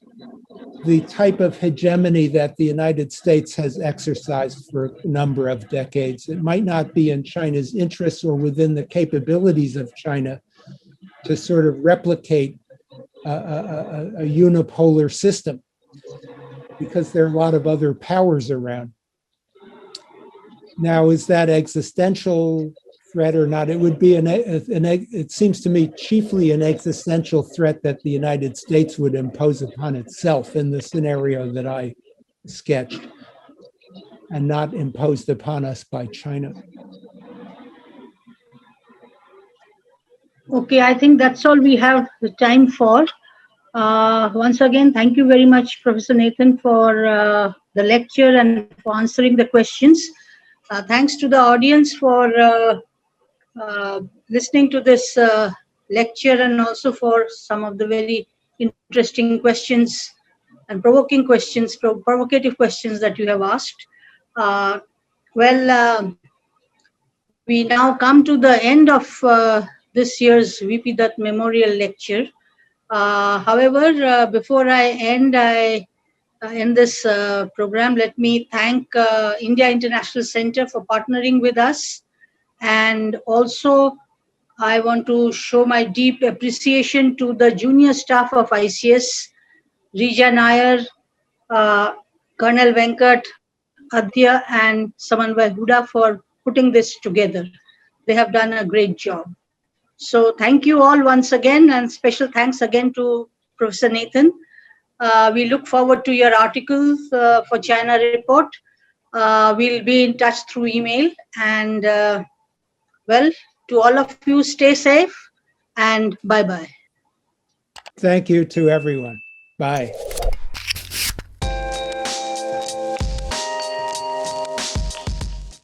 the type of hegemony that the United States has exercised for a number of decades. It might not be in China's interests or within the capabilities of China to sort of replicate a unipolar system because there are a lot of other powers around. Now, is that existential threat or not? It would be it seems to me, chiefly an existential threat that the United States would impose upon itself in the scenario that I sketched, and not imposed upon us by China. Okay, I think that's all we have the time for. Once again, thank you very much, Professor Nathan, for the lecture and for answering the questions. Thanks to the audience for listening to this lecture and also for some of the very interesting questions and provocative questions that you have asked. We now come to the end of this year's VP Dutt Memorial Lecture. However, before I end this program, let me thank India International Center for partnering with us. And also, I want to show my deep appreciation to the junior staff of ICS, Rija Nair, Colonel Venkat, Adya, and Samanvay Huda for putting this together. They have done a great job. So thank you all once again, and special thanks again to Professor Nathan. We look forward to your articles for China Report. We'll be in touch through email. And to all of you, stay safe and bye-bye. Thank you to everyone. Bye.